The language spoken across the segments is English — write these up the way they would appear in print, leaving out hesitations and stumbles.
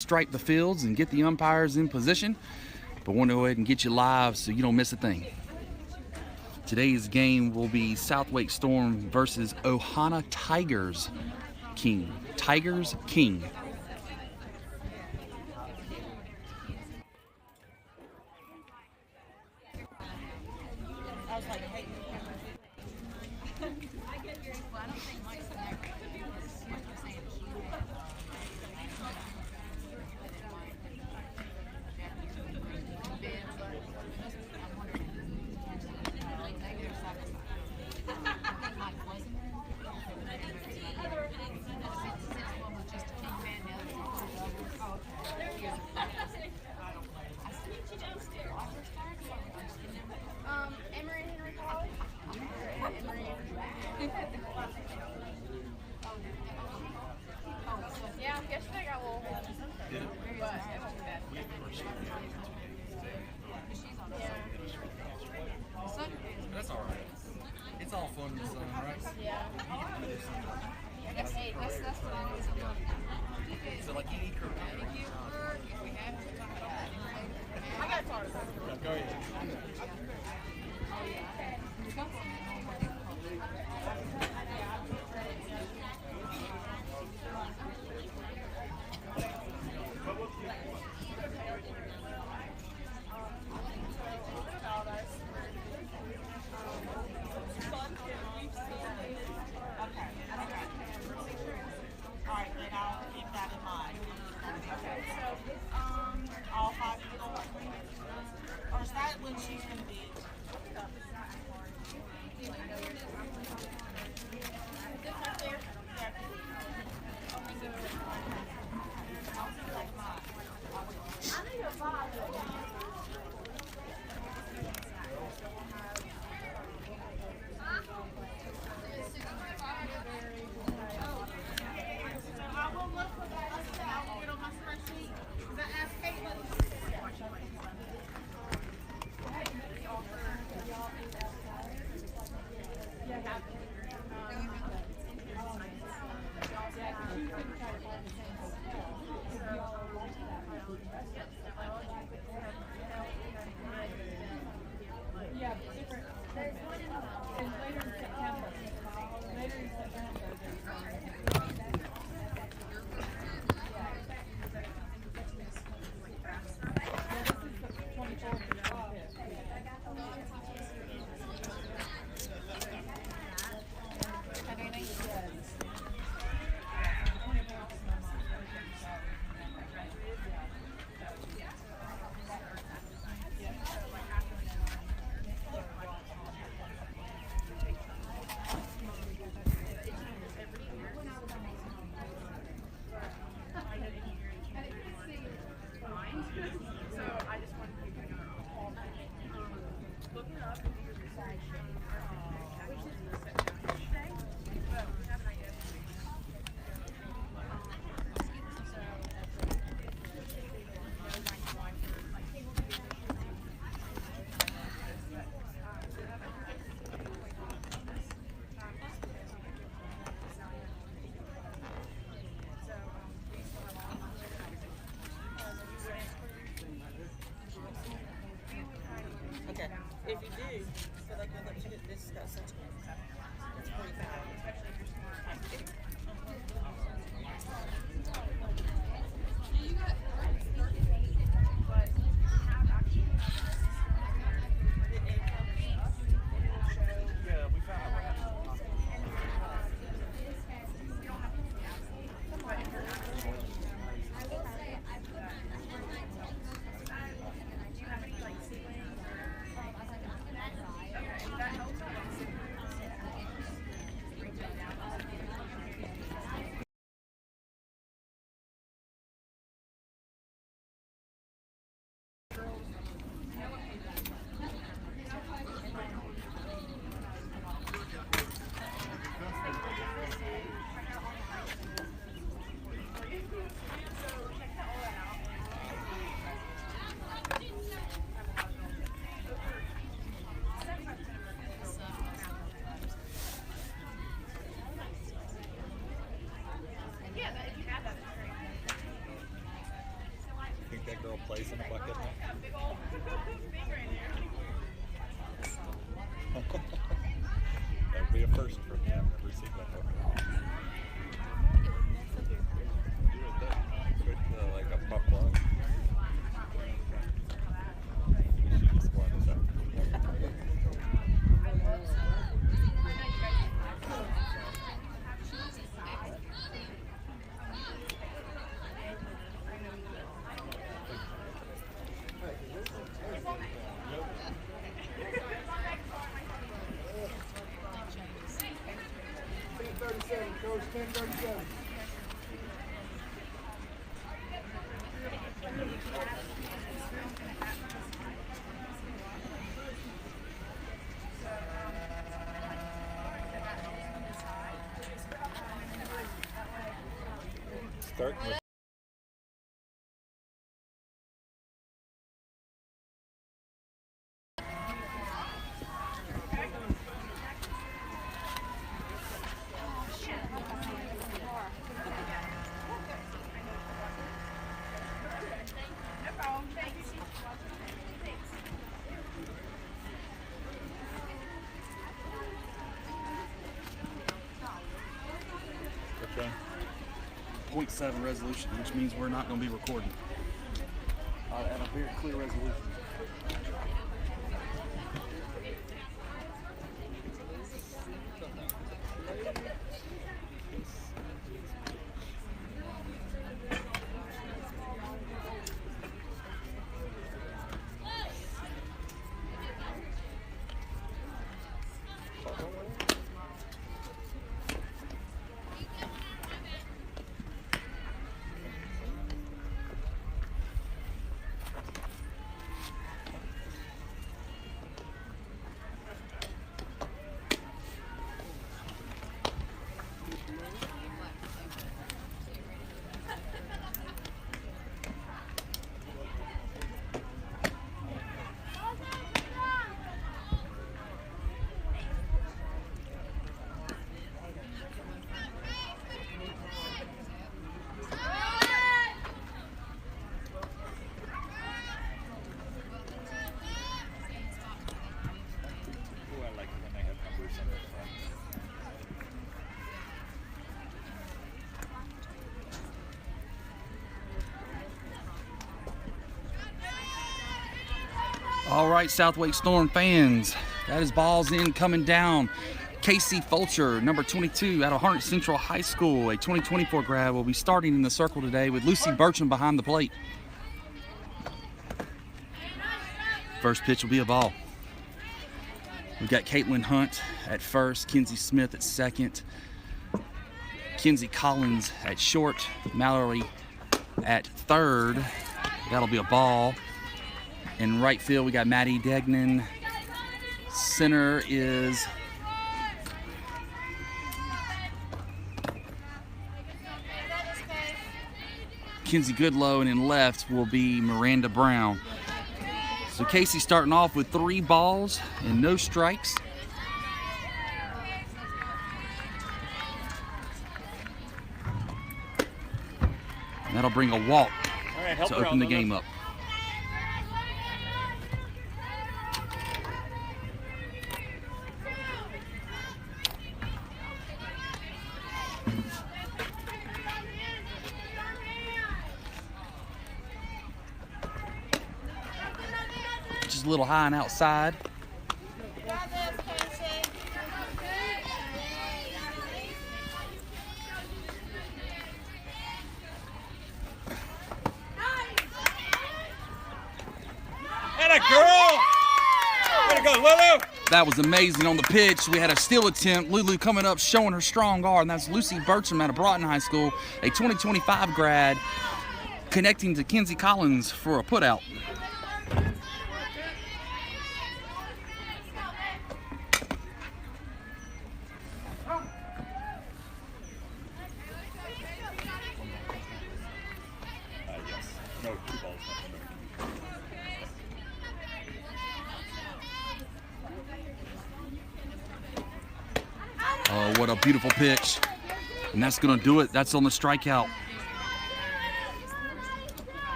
stripe the fields and get the umpires in position, but want to go ahead and get you live so you don't miss a thing. Today's game will be Southwake Storm versus Ohana Tigers King. Tigers King. Yeah, yesterday got a little That's all right. It's all fun in the sun, right? yeah. That's what I need to do. So, like, you eat your Thank you. If we have to talk about that. I got tartar. Go ahead. Alright, then I'll keep that in mind. Okay, so, all 5 people? Or is that when she's gonna be? I will look for that. I'll get on my spreadsheet. Is that ask Caitlin? Yeah, different. There's one later in September. Later in September. This is the 24th and 25th. Okay, if you do, so like we'll let you get this stuff sent to me. It's pretty fast. Yeah, we found out what happened. think that girl plays in a bucket? That would be a first for me. I've never seen that before. Do it then. Put like a pup on. She just wanted that. Coach, 10:37. Starting with okay. 0.7 resolution, which means we're not going to be recording. At a very clear resolution. Ooh, I like it when they have numbers on their front. All right, Southwake Storm fans, that is balls in coming down. Casey Fulcher, number 22, out of Harnett Central High School, a 2024 grad, will be starting in the circle today with Lucy Bertram behind the plate. First pitch will be a ball. We've got Caitlin Hunt at first, Kenzie Smith at second, Kenzie Collins at short, Mallory at third. That'll be a ball. In right field, we got Maddie Degnan. Center is Kenzie Goodlow, and in left will be Miranda Brown. So Casey starting off with 3 balls and no strikes. And that'll bring a walk All right, help to her open the out, game Lulu. up. Just a little high and outside. Got this, Casey. And a girl! Way to go, Lulu! That was amazing on the pitch. We had a steal attempt. Lulu coming up, showing her strong arm. That's Lucy Bertram out of Broughton High School, a 2025 grad, connecting to Kenzie Collins for a putout. Yes. No, 2 balls. Oh, what a beautiful pitch. And that's going to do it. That's on the strikeout.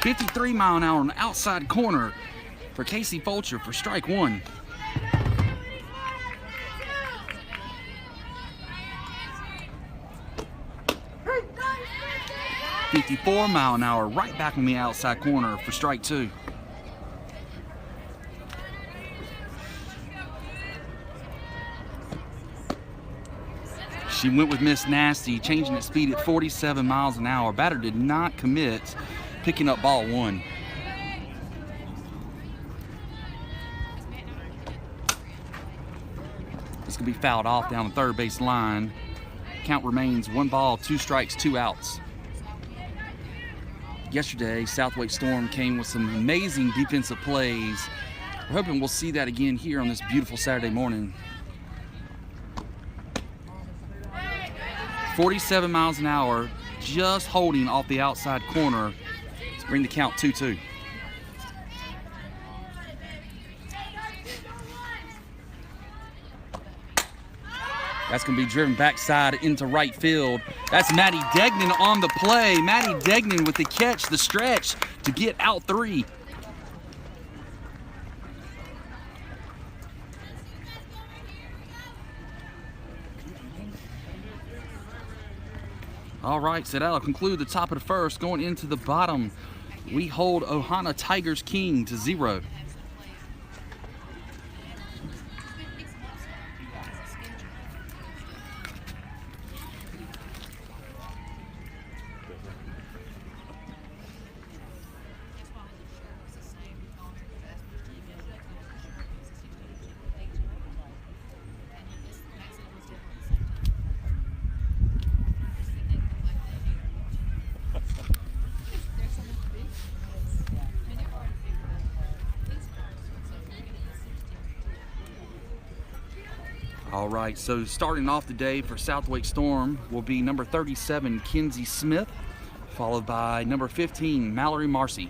53 mile an hour on the outside corner for Casey Fulcher for strike one. 54 mile an hour right back on the outside corner for strike two. She went with Miss Nasty, changing its speed at 47 miles an hour. Batter did not commit, picking up ball one. This could be fouled off down the third base line. Count remains 1 ball, 2 strikes, 2 outs. Yesterday, Southwick Storm came with some amazing defensive plays. We're hoping we'll see that again here on this beautiful Saturday morning. 47 miles an hour, just holding off the outside corner to bring the count 2-2. That's going to be driven backside into right field. That's Maddie Degnan on the play. Maddie Degnan with the catch, the stretch to get out 3. All right, so that'll conclude the top of the first. Going into the bottom, we hold Ohana Tigers King to 0. All right, so starting off the day for Southwick Storm will be number 37, Kenzie Smith, followed by number 15, Mallory Marcy.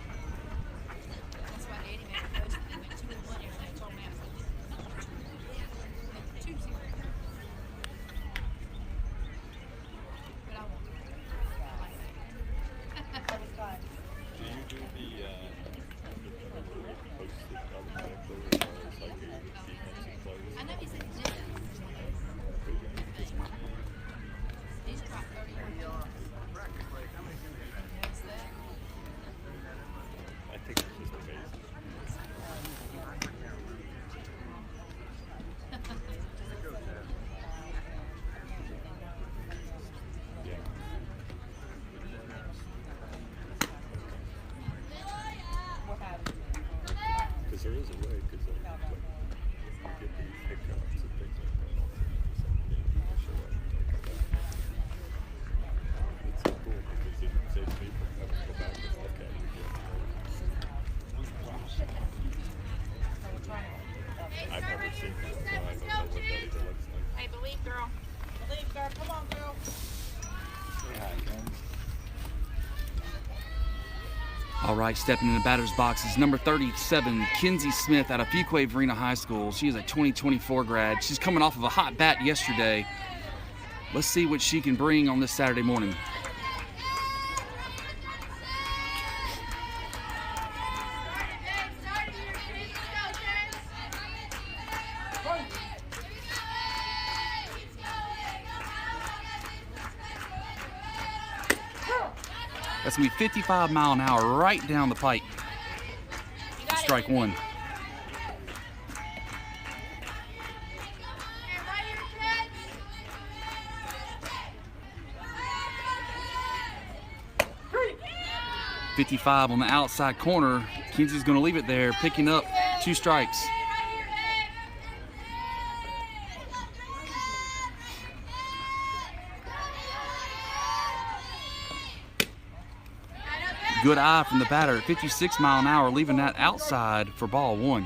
There is a way, because you get these hiccups and things like that. People show up and they come back. It's so cool because it saves me from having to go back and look at it again. I've never seen that, so I don't know what that even looks like. Hey, believe girl. Believe, girl. Come on, girl. All right, stepping in the batter's box is number 37, Kenzie Smith out of Fuquay Varina High School. She is a 2024 grad. She's coming off of a hot bat yesterday. Let's see what she can bring on this Saturday morning. That's going to be 55 mile an hour right down the pipe. Strike one. .55 on the outside corner. Kenzie's going to leave it there, picking up 2 strikes. Good eye from the batter at 56 mile an hour, leaving that outside for ball 1.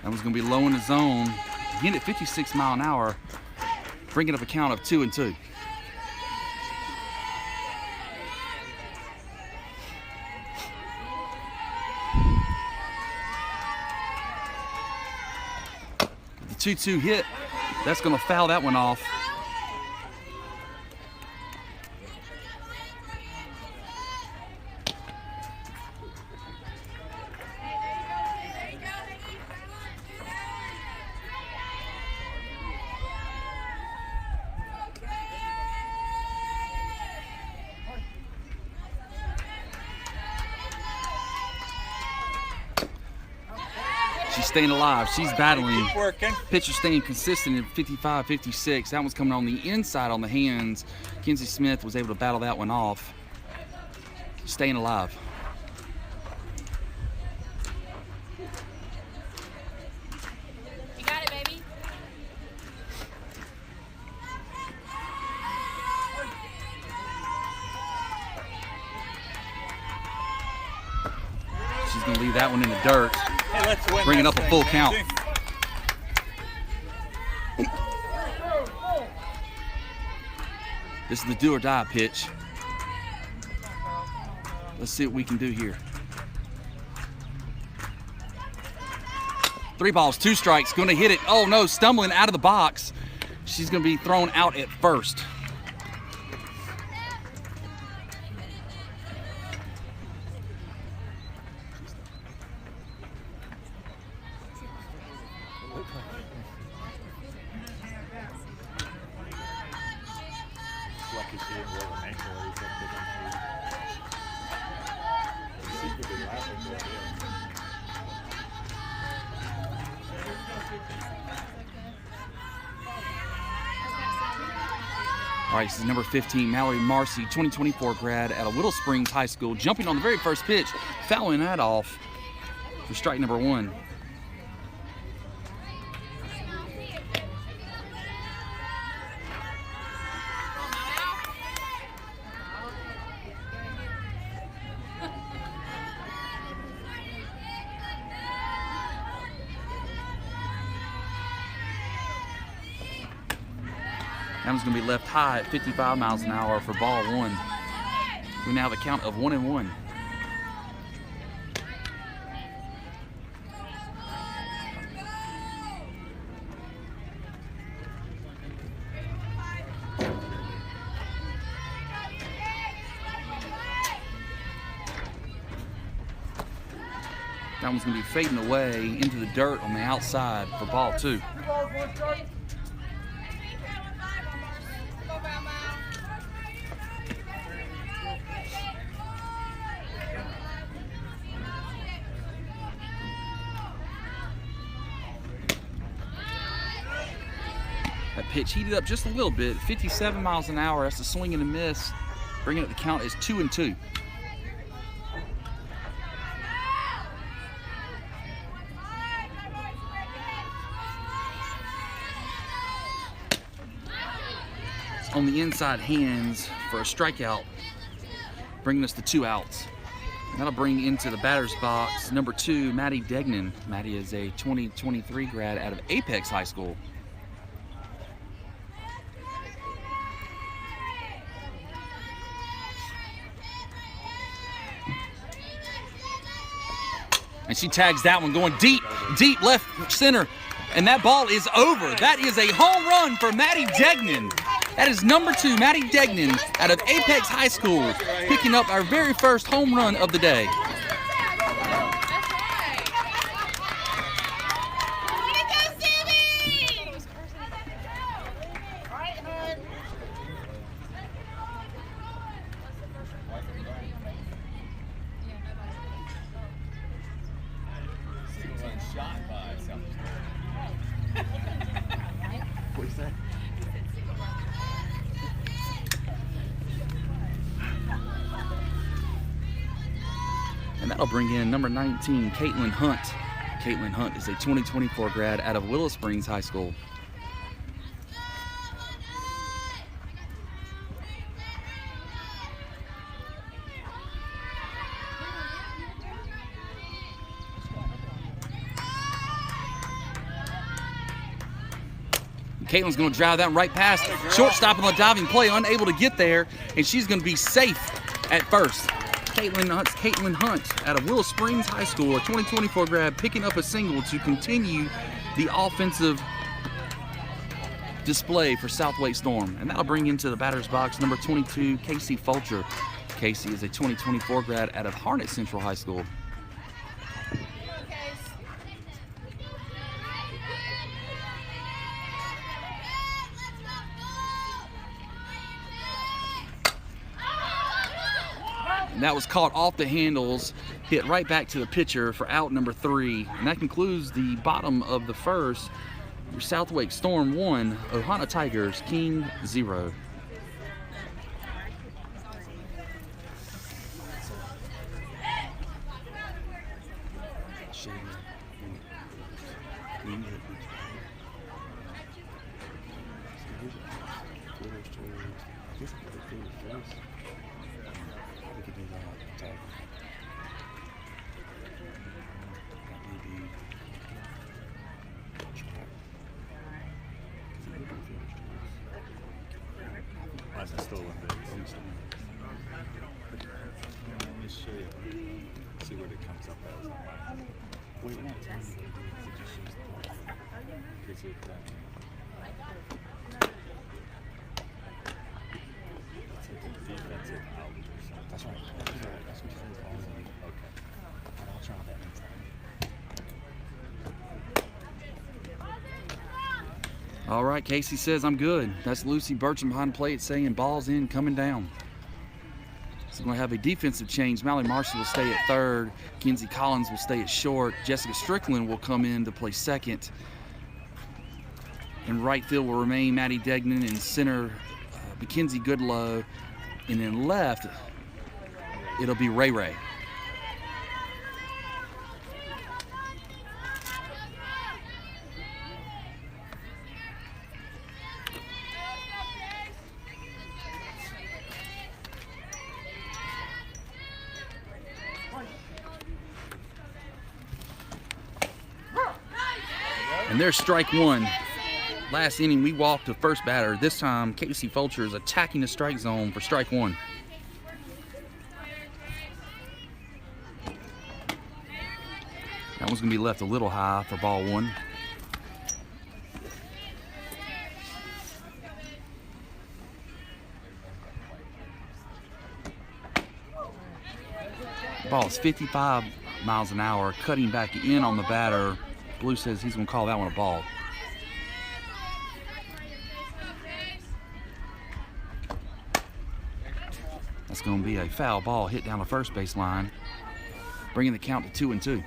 That one's going to be low in the zone. Again at 56 mile an hour, bringing up a count of 2-2. 2-2 hit. That's going to foul that one off. She's staying alive. She's battling. Working. Pitcher staying consistent at 55-56. That one's coming on the inside on the hands. Kenzie Smith was able to battle that one off. Staying alive. You got it, baby. She's going to leave that one in the dirt. Hey, let's win Bringing this up a thing, full count. Kenzie. This is the do or die pitch. Let's see what we can do here. 3 balls, 2 strikes, going to hit it. Oh no, stumbling out of the box. She's going to be thrown out at first. Lucky she didn't roll an ankle or something. She could be laughing, but yeah. All right, this is number 15, Mallory Marcy, 2024 grad out of Whittle Springs High School, jumping on the very first pitch, fouling that off for strike number 1. That one's going to be left high at 55 miles an hour for ball 1. We now have a count of 1-1. That one's going to be fading away into the dirt on the outside for ball 2. That pitch heated up just a little bit, 57 miles an hour. That's a swing and a miss. Bringing up the count is 2-2. On the inside hands for a strikeout, bringing us to 2 outs. And that'll bring into the batter's box number 2, Maddie Degnan. Maddie is a 2023 grad out of Apex High School. And she tags that one going deep, deep left center. And that ball is over. That is a home run for Maddie Degnan. That is number 2, Maddie Degnan out of Apex High School, picking up our very first home run of the day. Shot by something. What's that? And that'll bring in number 19, Caitlin Hunt. Caitlin Hunt is a 2024 grad out of Willow Springs High School. Caitlin's going to drive that right past shortstop on the diving play, unable to get there, and she's going to be safe at first. Caitlin Hunt out of Willow Springs High School, a 2024 grad, picking up a single to continue the offensive display for Southwake Storm. And that'll bring into the batter's box number 22, Casey Fulcher. Casey is a 2024 grad out of Harnett Central High School. And that was caught off the handles, hit right back to the pitcher for out number 3. And that concludes the bottom of the first. Your Southwake Storm 1, Ohana Tigers King 0. That's still in there. Let me show you. See what it comes up as. Wait, no. Is it defensive out or something? That's right. That's what you're calling it. Okay. And I'll try that next time. All right, Casey says I'm good. That's Lucy Burcham behind the plate saying ball's in, coming down. So we're going to have a defensive change. Mallory Marcy will stay at third. Kenzie Collins will stay at short. Jessica Strickland will come in to play second. In right field will remain Maddie Degnan. In center, Mackenzie Goodlow. And in left, it'll be Ray Ray. And there's strike one. Last inning, we walked the first batter. This time, Casey Fulcher is attacking the strike zone for strike one. That one's going to be left a little high for ball one. Ball is 55 miles an hour, cutting back in on the batter. Blue says he's going to call that one a ball. That's going to be a foul ball hit down the first base line, bringing the count to 2-2.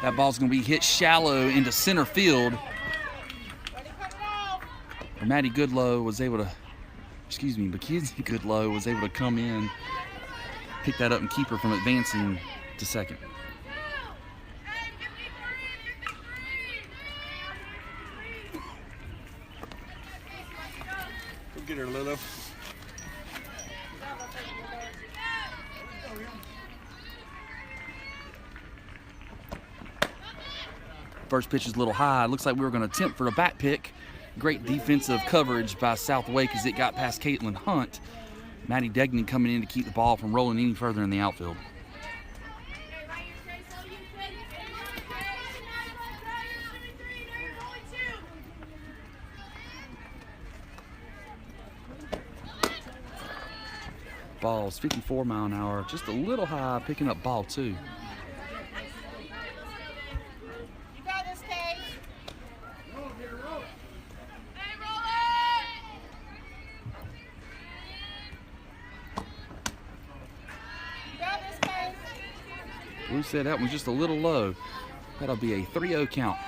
That ball's going to be hit shallow into center field. Maddie Goodlow was able to, Mackenzie Goodlow was able to come in, pick that up and keep her from advancing to second. Go get her, Lilo. First pitch is a little high. Looks like we were going to attempt for a bat pick. Great defensive coverage by Southwake as it got past Caitlin Hunt. Maddie Degnan coming in to keep the ball from rolling any further in the outfield. Ball's 54 mile an hour, just a little high, picking up ball two. Blue said that one's just a little low. That'll be a 3-0 count.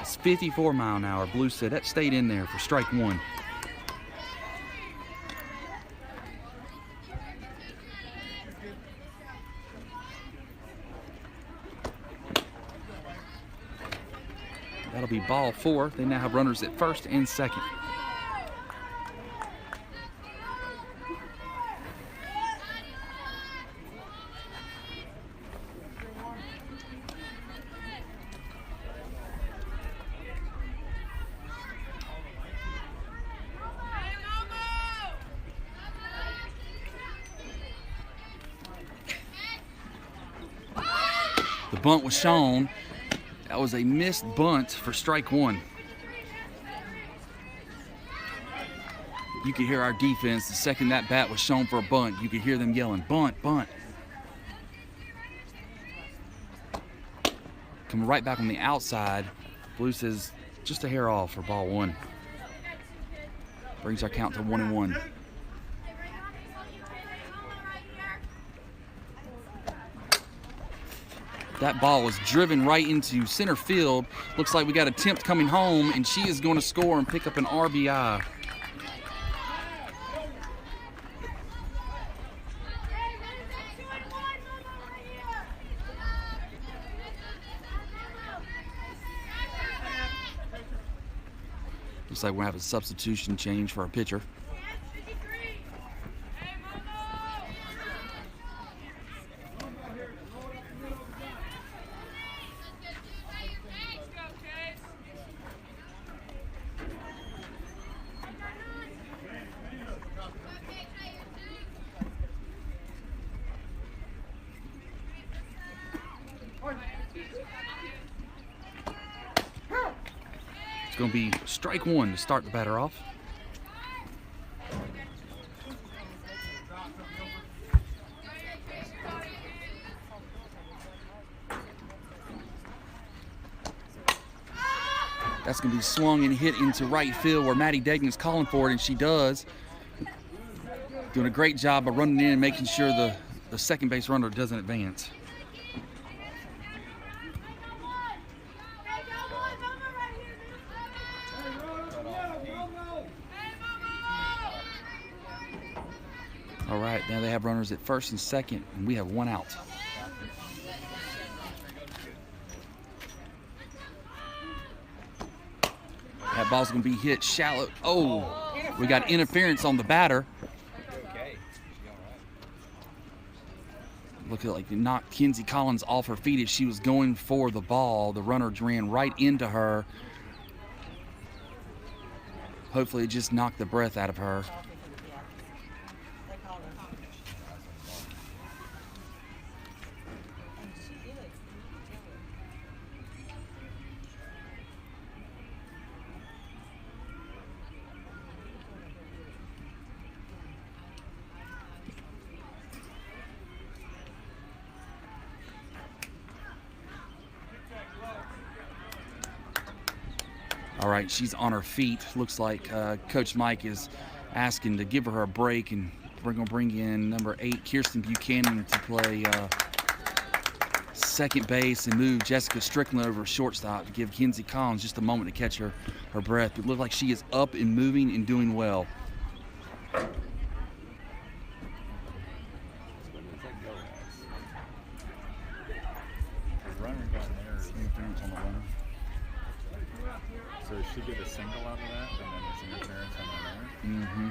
It's 54 mile an hour. Blue said that stayed in there for strike one. That'll be ball four. They now have runners at first and second. bunt was shown. That was a missed bunt for strike one. You could hear our defense the second that bat was shown for a bunt. You could hear them yelling, bunt, bunt. Coming right back on the outside. Blue says just a hair off for ball one. Brings our count to 1-1. That ball was driven right into center field. Looks like we got a Tempt coming home, and she is going to score and pick up an RBI. Looks like we're going to have a substitution change for our pitcher. It's going to be strike one to start the batter off. That's going to be swung and hit into right field where Maddie Degnan is calling for it, and she does. Doing a great job of running in and making sure the second base runner doesn't advance. All right, now they have runners at first and second, and we have one out. That ball's going to be hit shallow. Oh, we got interference on the batter. Looked like it knocked Kinsey Collins off her feet as she was going for the ball. The runner ran right into her. Hopefully it just knocked the breath out of her. All right, she's on her feet. Looks like Coach Mike is asking to give her a break, and we're going to bring in number 8, Kirsten Buchanan, to play second base and move Jessica Strickland over shortstop to give Kinsey Collins just a moment to catch her breath. It looks like she is up and moving and doing well. So she get a single out of that, and then there's interference on the runner? Mm-hmm.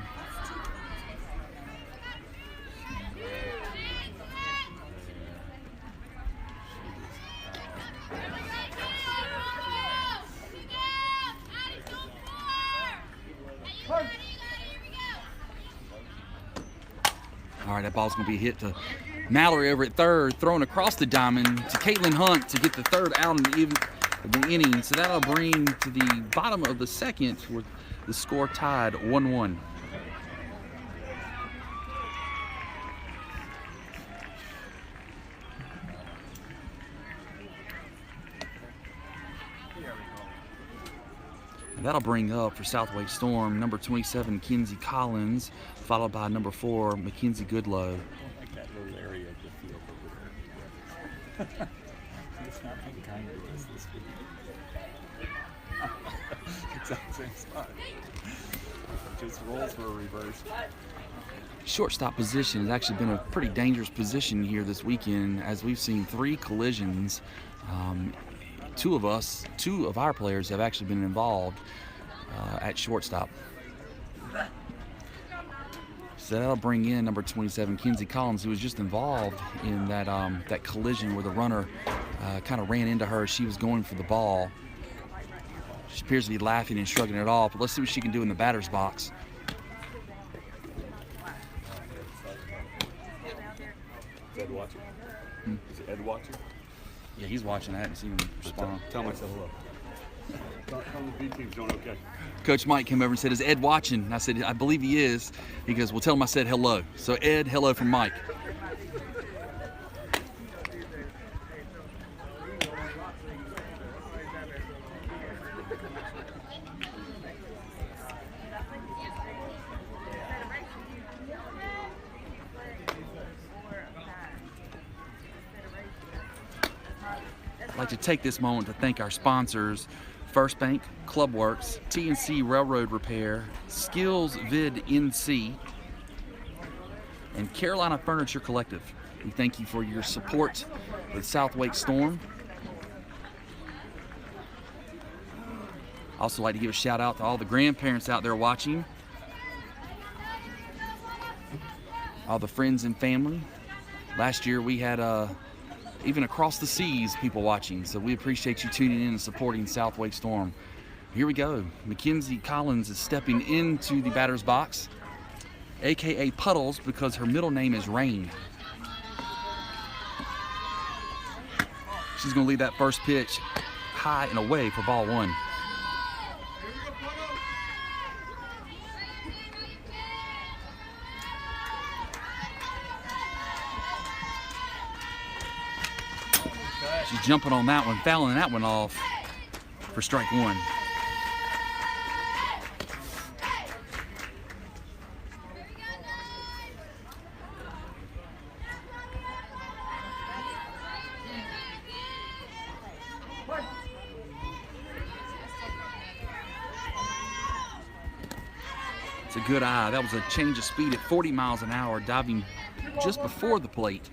All right, that ball's going to be hit to Mallory over at third, thrown across the diamond to Caitlin Hunt to get the third out in the inning. So that'll bring to the bottom of the second with the score tied 1-1. That'll bring up for Southway Storm number 27 Kinsey Collins, followed by number 4 Mackenzie Goodlow. I like that little area of the field over there. It's not being kind to us this week. Exact same spot. Just roles were reversed. Shortstop position has actually been a pretty dangerous position here this weekend, as we've seen 3 collisions. Two of our players have actually been involved at shortstop. So that'll bring in number 27, Kinsey Collins, who was just involved in that collision where the runner kind of ran into her as she was going for the ball. She appears to be laughing and shrugging it off, but let's see what she can do in the batter's box. Is Ed watching? Is Ed watching? Yeah, he's watching. I haven't seen him respond. Tell him I said hello. Tell him the B team's doing okay. Coach Mike came over and said, "Is Ed watching?" And I said, "I believe he is." He goes, "Well, tell him I said hello." So Ed, hello from Mike. I'd like to take this moment to thank our sponsors, First Bank, Clubworks, TNC Railroad Repair, Skills Vid NC, and Carolina Furniture Collective. We thank you for your support with South Wake Storm. I also like to give a shout out to all the grandparents out there watching, all the friends and family. Last year we had even across the seas people watching, so we appreciate you tuning in and supporting South Wake Storm. Here we go. Mackenzie Collins is stepping into the batter's box, aka Puddles, because her middle name is Rain. She's going to lead that first pitch high and away for ball one. She's jumping on that one, fouling that one off for strike one. It's a good eye. That was a change of speed at 40 miles an hour, diving just before the plate.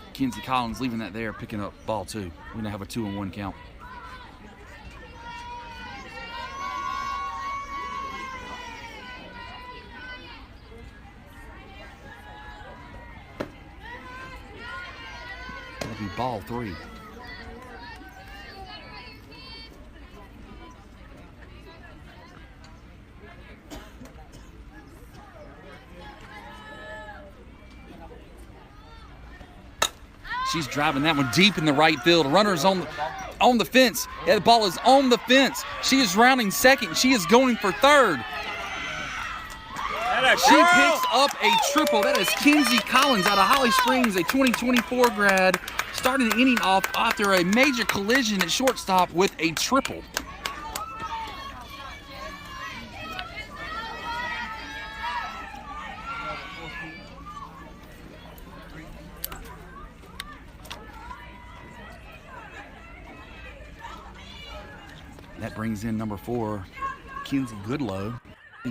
Mackenzie Collins leaving that there, picking up ball two. We're gonna have a 2-1 count. That'll be ball three. She's driving that one deep in the right field. Runner's on the fence. Yeah, the ball is on the fence. She is rounding second. She is going for third. She picks up a triple. That is Kenzie Collins out of Holly Springs, a 2024 grad, starting the inning off after a major collision at shortstop with a triple. That brings in number 4, Kinsey Goodlow,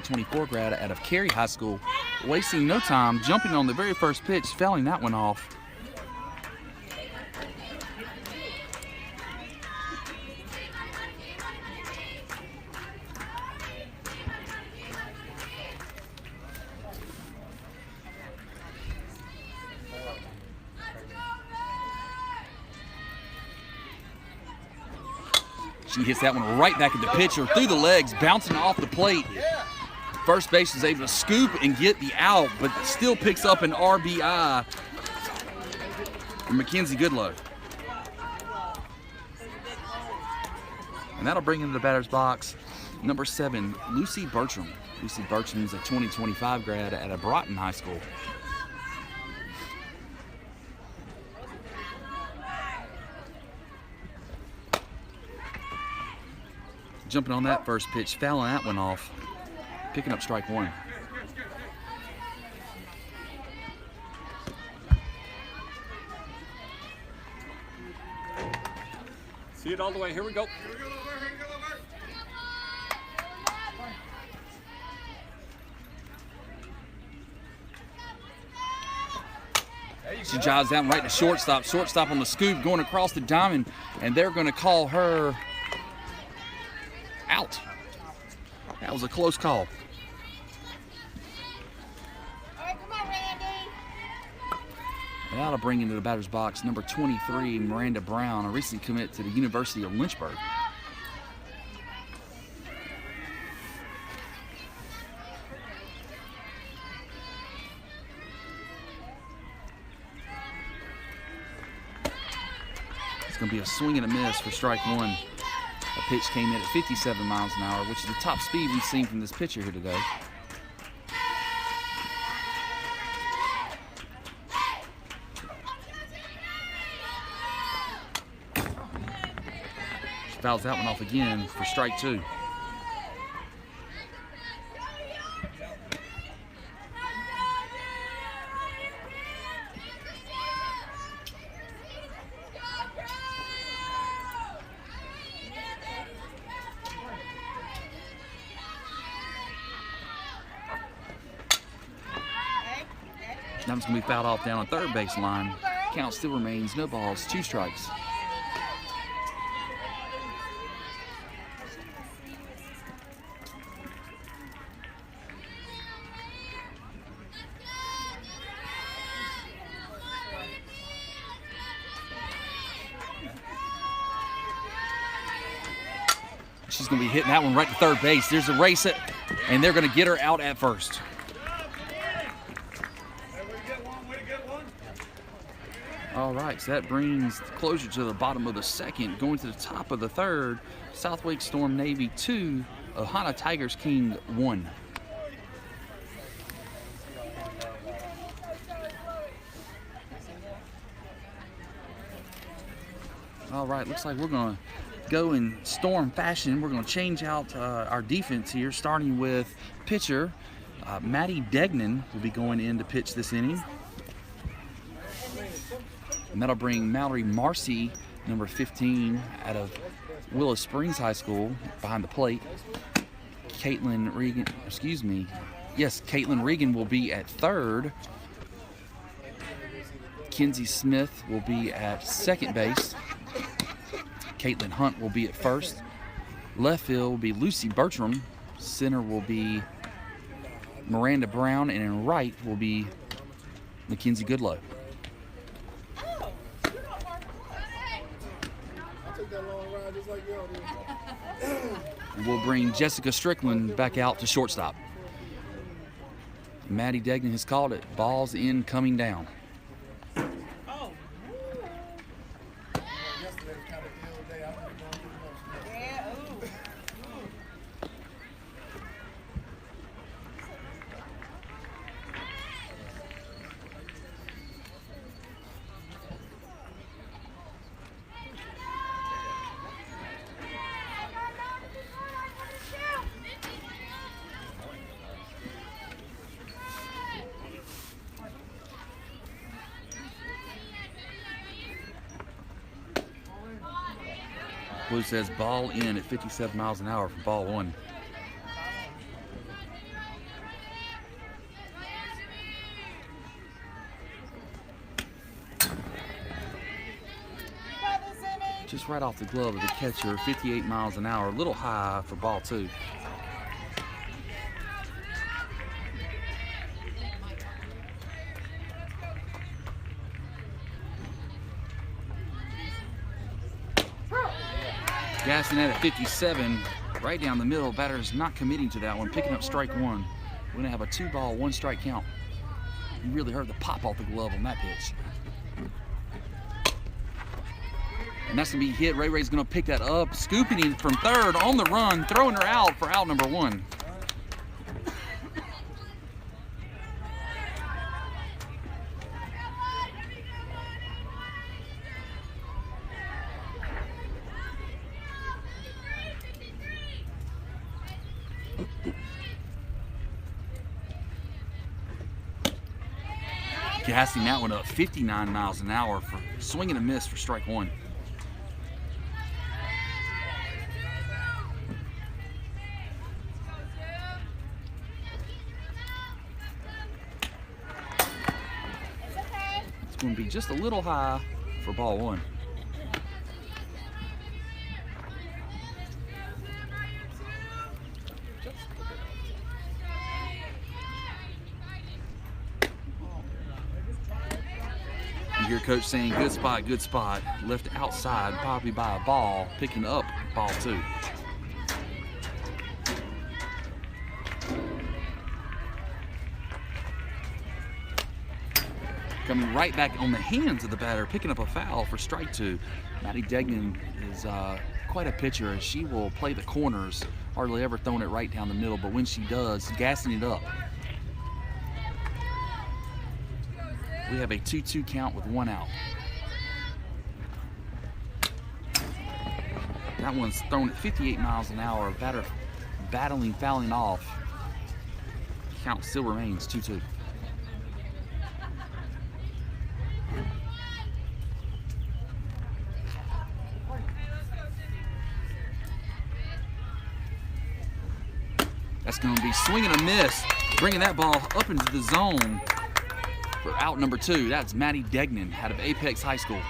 24 grad out of Cary High School, wasting no time, jumping on the very first pitch, fouling that one off. She hits that one right back at the pitcher, through the legs, bouncing off the plate. First base is able to scoop and get the out, but still picks up an RBI for Mackenzie Goodlow. And that'll bring into the batter's box number 7, Lucy Bertram. Lucy Bertram is a 2025 grad at Broughton High School. Jumping on that first pitch, fouling that one off, picking up strike one. See it all the way. Here we go. She jives that one right to shortstop. Shortstop on the scoop, going across the diamond, and they're going to call her out. That was a close call. All right, come on, Randy. And that'll bring into the batter's box number 23, Miranda Brown, a recent commit to the University of Lynchburg. going to be a swing and a miss for strike one. The pitch came in at 57 miles an hour, which is the top speed we've seen from this pitcher here today. She fouls that one off again for strike two. That one's going to be fouled off down on third base line. Count still remains no balls, 2 strikes. She's going to be hitting that one right to third base. There's a race, and they're going to get her out at first. All right, so that brings closure to the bottom of the second. Going to the top of the third, SWStormNavy 2, Ohana Tigers King 1. All right, looks like we're going to go in Storm fashion. We're going to change out our defense here, starting with pitcher Maddie Degnan will be going in to pitch this inning. And that'll bring Mallory Marcy, number 15, out of Willow Springs High School, behind the plate. Caitlin Regan will be at third. Kenzie Smith will be at second base. Caitlin Hunt will be at first. Left field will be Lucy Bertram. Center will be Miranda Brown, and in right will be Mackenzie Goodlow. We'll bring Jessica Strickland back out to shortstop. Maddie Degnan has called it. Ball's in, coming down. Blue says ball in at 57 miles an hour for ball one. Just right off the glove of the catcher, 58 miles an hour, a little high for ball two. Gassing that at 57, right down the middle. Batter's not committing to that one, picking up strike one. We're going to have a 2-ball, 1-strike count. You really heard the pop off the glove on that pitch. And that's going to be hit. Ray Ray's going to pick that up, scooping in from third on the run, throwing her out for out number 1. Gassing that one up 59 miles an hour for swing and a miss for strike one. It's going to be just a little high for ball one. You hear coach saying good spot, left outside, probably by a ball, picking up ball two. coming right back on the hands of the batter, picking up a foul for strike 2. Maddie Degnan is quite a pitcher, as she will play the corners, hardly ever throwing it right down the middle, but when she does, gassing it up. We have a 2-2 count with 1 out. That one's thrown at 58 miles an hour. Batter battling, fouling off. Count still remains 2-2. That's going to be swinging a miss, bringing that ball up into the zone for out number 2. That's Maddie Degnan out of Apex High School.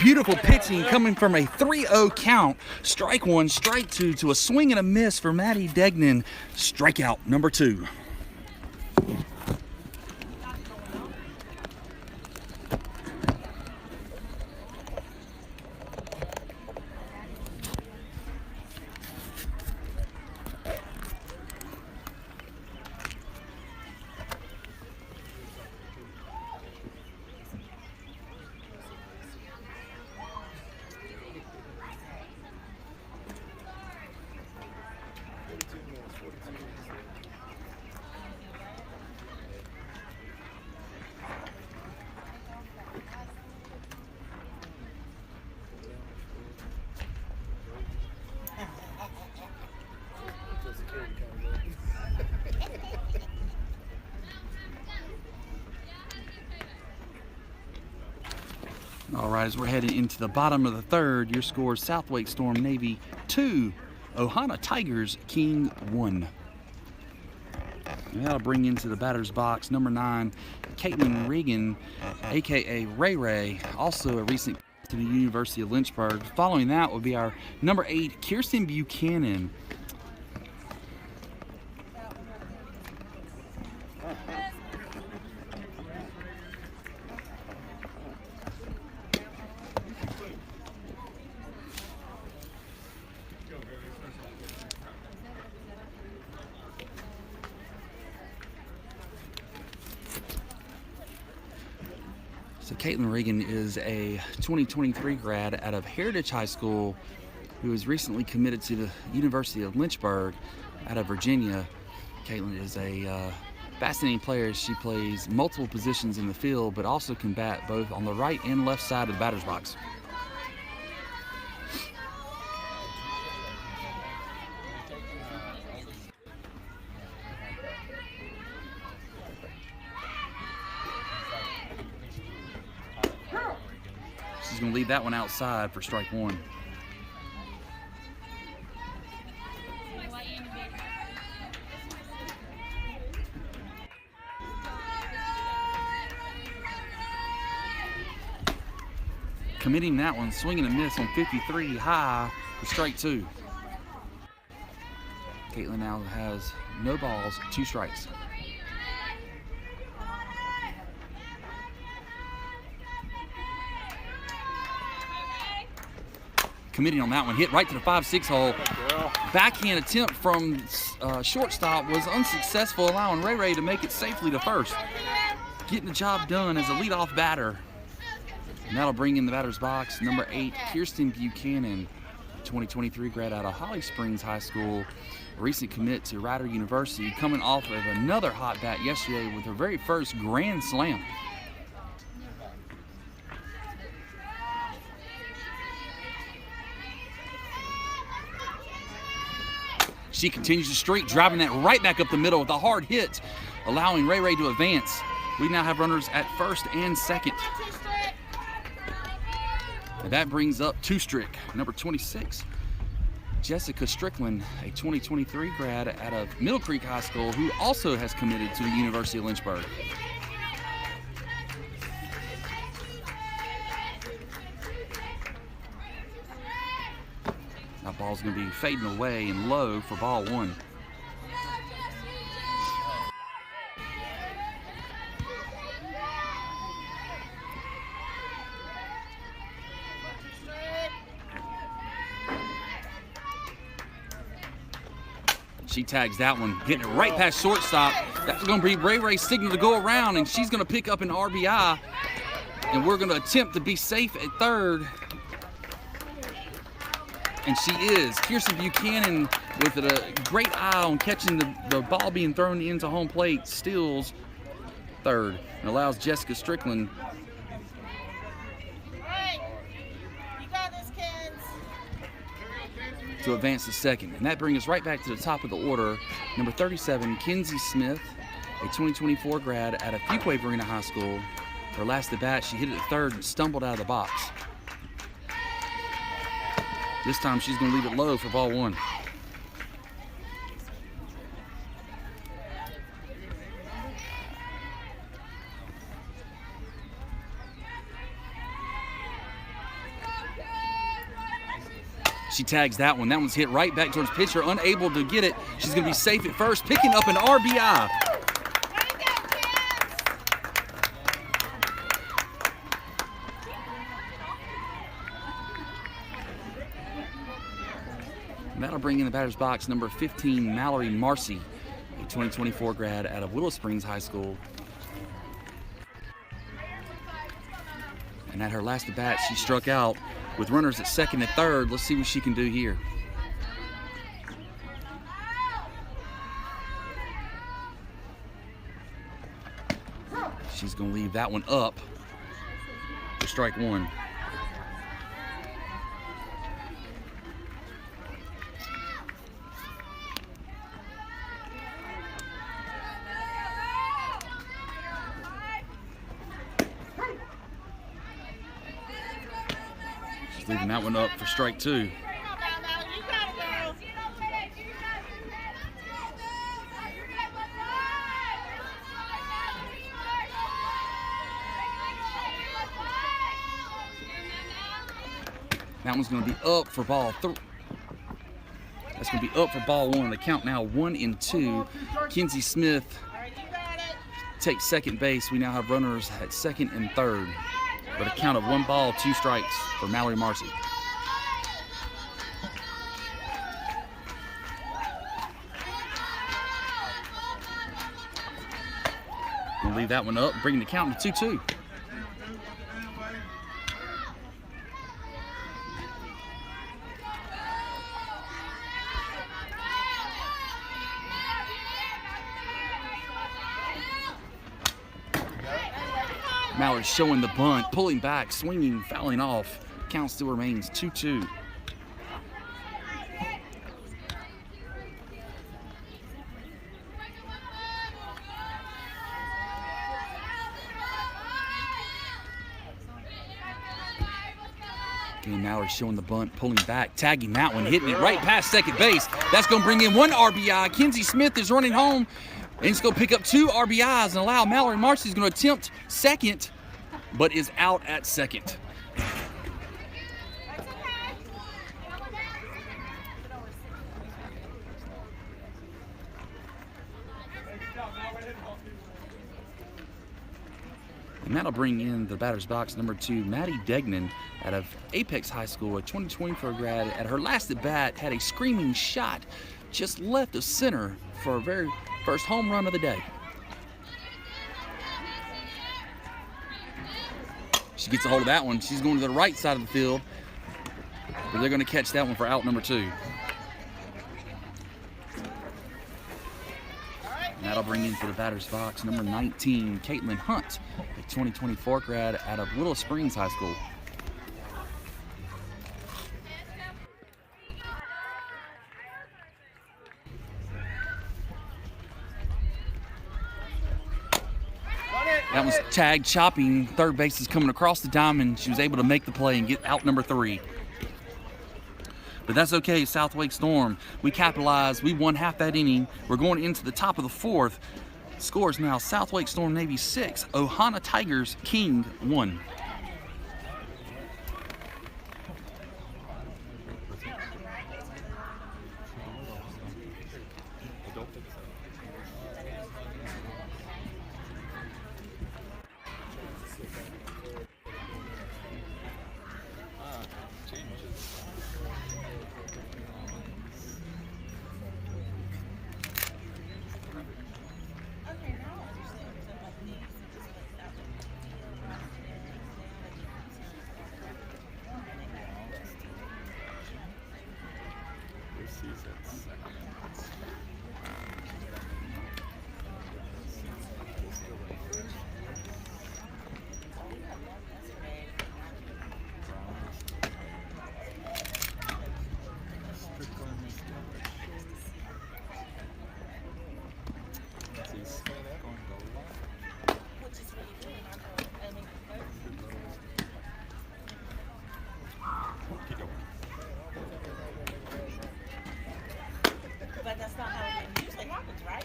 Beautiful pitching coming from a 3-0 count. Strike 1, strike 2 to a swing and a miss for Maddie Degnan. Strikeout number 2. All right, as we're heading into the bottom of the third, your score is SWStormNavy 2, Ohana Tigers King 1. And that'll bring into the batter's box number 9, Caitlin Regan, aka Ray Ray, also a recent to the University of Lynchburg. Following that will be our number 8, Kirsten Buchanan. So Caitlin Regan is a 2023 grad out of Heritage High School who was recently committed to the University of Lynchburg out of Virginia. Caitlin is a fascinating player. She plays multiple positions in the field, but also can bat both on the right and left side of the batter's box. She's going to leave that one outside for strike 1. Committing that one, swinging a miss on 53 high for strike 2. Caitlin now has no balls, 2 strikes. committing on that one. Hit right to the 5-6 hole. Backhand attempt from shortstop was unsuccessful, allowing Ray Ray to make it safely to first. Getting the job done as a leadoff batter. And that'll bring in the batter's box, number 8, Kirsten Buchanan, 2023 grad out of Holly Springs High School, a recent commit to Rider University, coming off of another hot bat yesterday with her very first grand slam. She continues the streak, driving that right back up the middle with a hard hit, allowing Ray Ray to advance. We now have runners at first and second. And that brings up two-strick, number 26, Jessica Strickland, a 2023 grad out of Middle Creek High School, who also has committed to the University of Lynchburg. That ball's going to be fading away and low for ball 1. She tags that one, hitting it right past shortstop. That's going to be Ray Ray's signal to go around, and she's going to pick up an RBI. And we're going to attempt to be safe at third. And she is. Kirsten Buchanan, with a great eye on catching the ball being thrown into home plate, steals third and allows Jessica Strickland to advance to second. And that brings us right back to the top of the order. Number 37, Kenzie Smith, a 2024 grad out of Fuquay-Varina High School. Her last at bat, she hit it at third and stumbled out of the box. This time she's going to leave it low for ball 1. She tags that one. That one's hit right back towards pitcher, unable to get it. She's going to be safe at first, picking up an RBI. And that'll bring in the batter's box number 15, Mallory Marcy, a 2024 grad out of Willow Springs High School. And at her last at bat, she struck out with runners at second and third. Let's see what she can do here. She's going to leave that one up for strike 1. Leaving that one up for strike 2. That one's going to be up for ball 3. That's going to be up for ball 1. The count now 1-2. Kenzie Smith takes second base. We now have runners at second and third. But a count of 1 ball, 2 strikes for Mallory Marcy. We'll leave that one up, bringing the count to 2-2. Mallard showing the bunt, pulling back, swinging, fouling off. Count still remains 2-2. Again, Mallard showing the bunt, pulling back, tagging that one, hitting it right past second base. That's going to bring in 1 RBI. Kenzie Smith is running home. And he's going to pick up 2 RBIs and allow Mallory Marcy is going to attempt second, but is out at second. And that'll bring in the batter's box number 2, Maddie Degnan out of Apex High School, a 2024 grad. At her last at bat, had a screaming shot just left of center for her very first home run of the day. She gets a hold of that one. She's going to the right side of the field, but they're going to catch that one for out number 2. And that'll bring in for the batter's box number 19, Caitlin Hunt, a 2024 grad out of Willow Springs High School. That was tagged chopping. Third base is coming across the diamond. She was able to make the play and get out number 3. But that's okay, South Wake Storm. We capitalized. We won half that inning. We're going into the top of the 4th. Scores now South Wake Storm Navy 6, Ohana Tigers King 1. But that's not how it usually happens, right?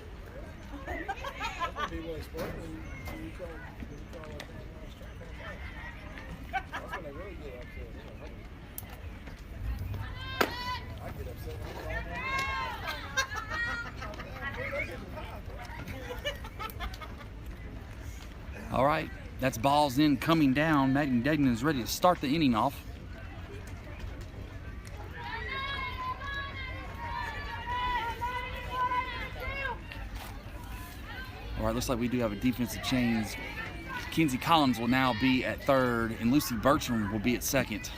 People explain when you call it that's when they really get upset. I get upset when All right, that's balls in, coming down. Maddie Degnan is ready to start the inning off. All right, looks like we do have a defensive change. Kinsey Collins will now be at third, and Lucy Bertram will be at second.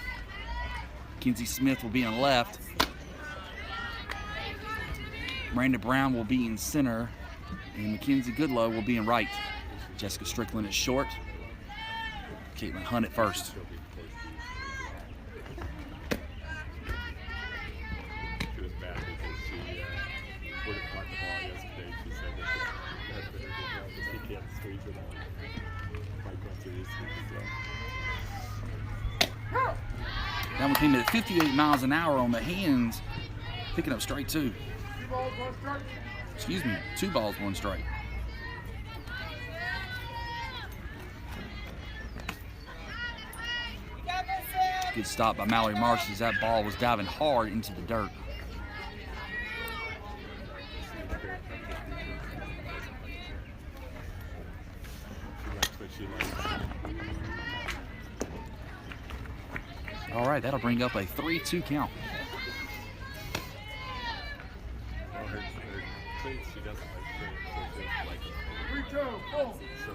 Kinsey Smith will be on left. Miranda Brown will be in center, and Mackenzie Goodlow will be in right. Jessica Strickland at short. Caitlin Hunt at first. She was mad because she wouldn't find the ball yesterday. She said that they had to do well because he can't squeeze it on. Mike wants to use it. That one came in at 58 miles an hour on the hands, picking up strike 2. 2 balls, 1 strike. Excuse me, 2 balls, 1 strike. Good stop by Mallory Marsh as that ball was diving hard into the dirt. All right, that'll bring up a 3-2 count. Well, her cleats, she doesn't like cleats, so she doesn't like them. 3-2, boom. So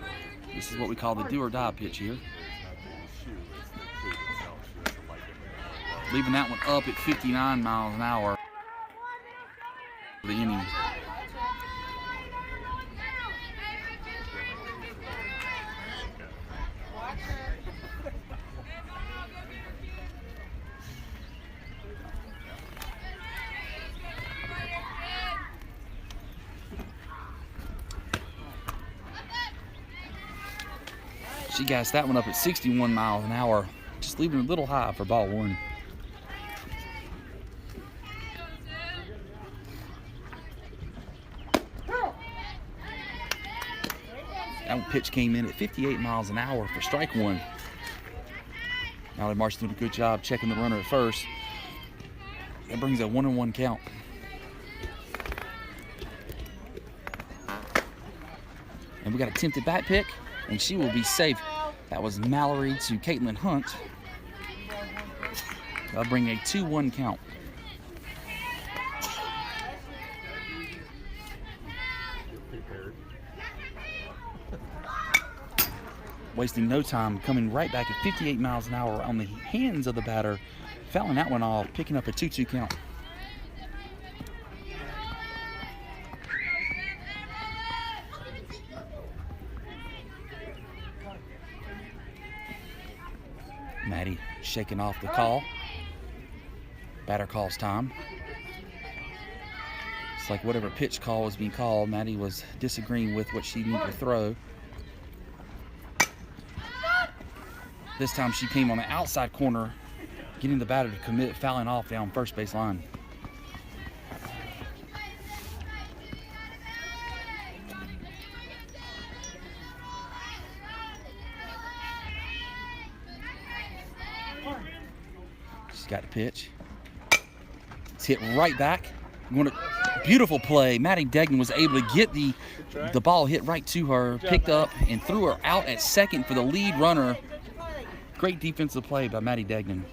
This is what we call the do or die pitch here. it's not the shoe, it's the cleat itself. She doesn't like it. Leaving that one up at 59 miles an hour for the inning. She gassed that one up at 61 miles an hour, just leaving it a little high for ball 1. That one pitch came in at 58 miles an hour for strike 1. Mallory Marsh doing a good job checking the runner at first. That brings a 1-1 count. And we got a attempted bat pick, and she will be safe. That was Mallory to Caitlin Hunt. That'll bring a 2-1 count. Prepared. Wasting no time, coming right back at 58 miles an hour on the hands of the batter, fouling that one off, picking up a 2-2 count. Maddie shaking off the call. Batter calls time. It's like whatever pitch call was being called, Maddie was disagreeing with what she needed to throw. This time she came on the outside corner, getting the batter to commit fouling off down first base line. She's got the pitch. It's hit right back. Beautiful play. Maddie Degnan was able to get the ball hit right to her, picked up and threw her out at second for the lead runner. Great defensive play by Maddie Degnan.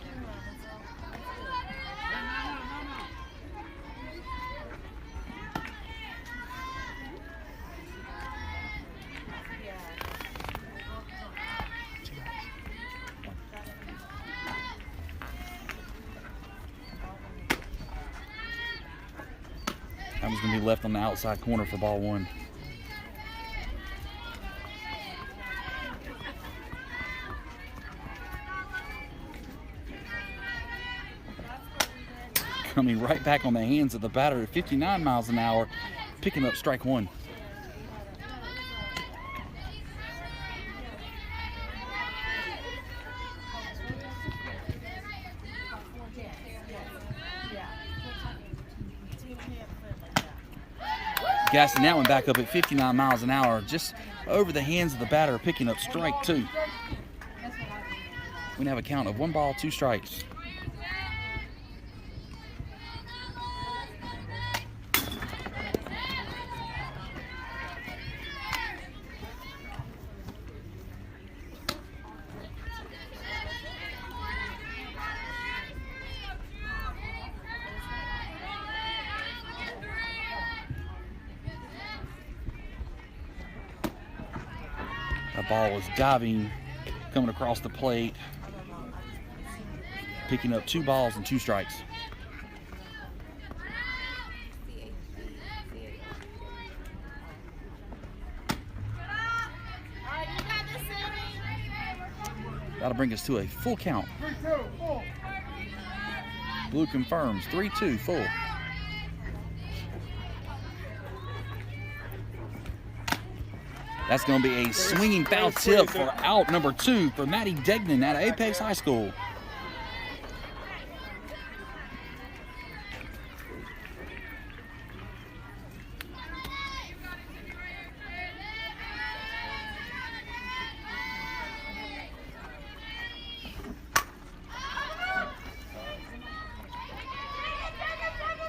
That was going to be left on the outside corner for ball one. Coming right back on the hands of the batter at 59 miles an hour, picking up strike one. Gassing that one back up at 59 miles an hour, just over the hands of the batter, picking up strike two. We have a count of 1 ball, 2 strikes. The ball was diving, coming across the plate, picking up 2 balls and 2 strikes. That'll bring us to a full count. Blue confirms 3-2 full. That's going to be a swinging foul tip for out number 2 for Maddie Degnan out of Apex High School.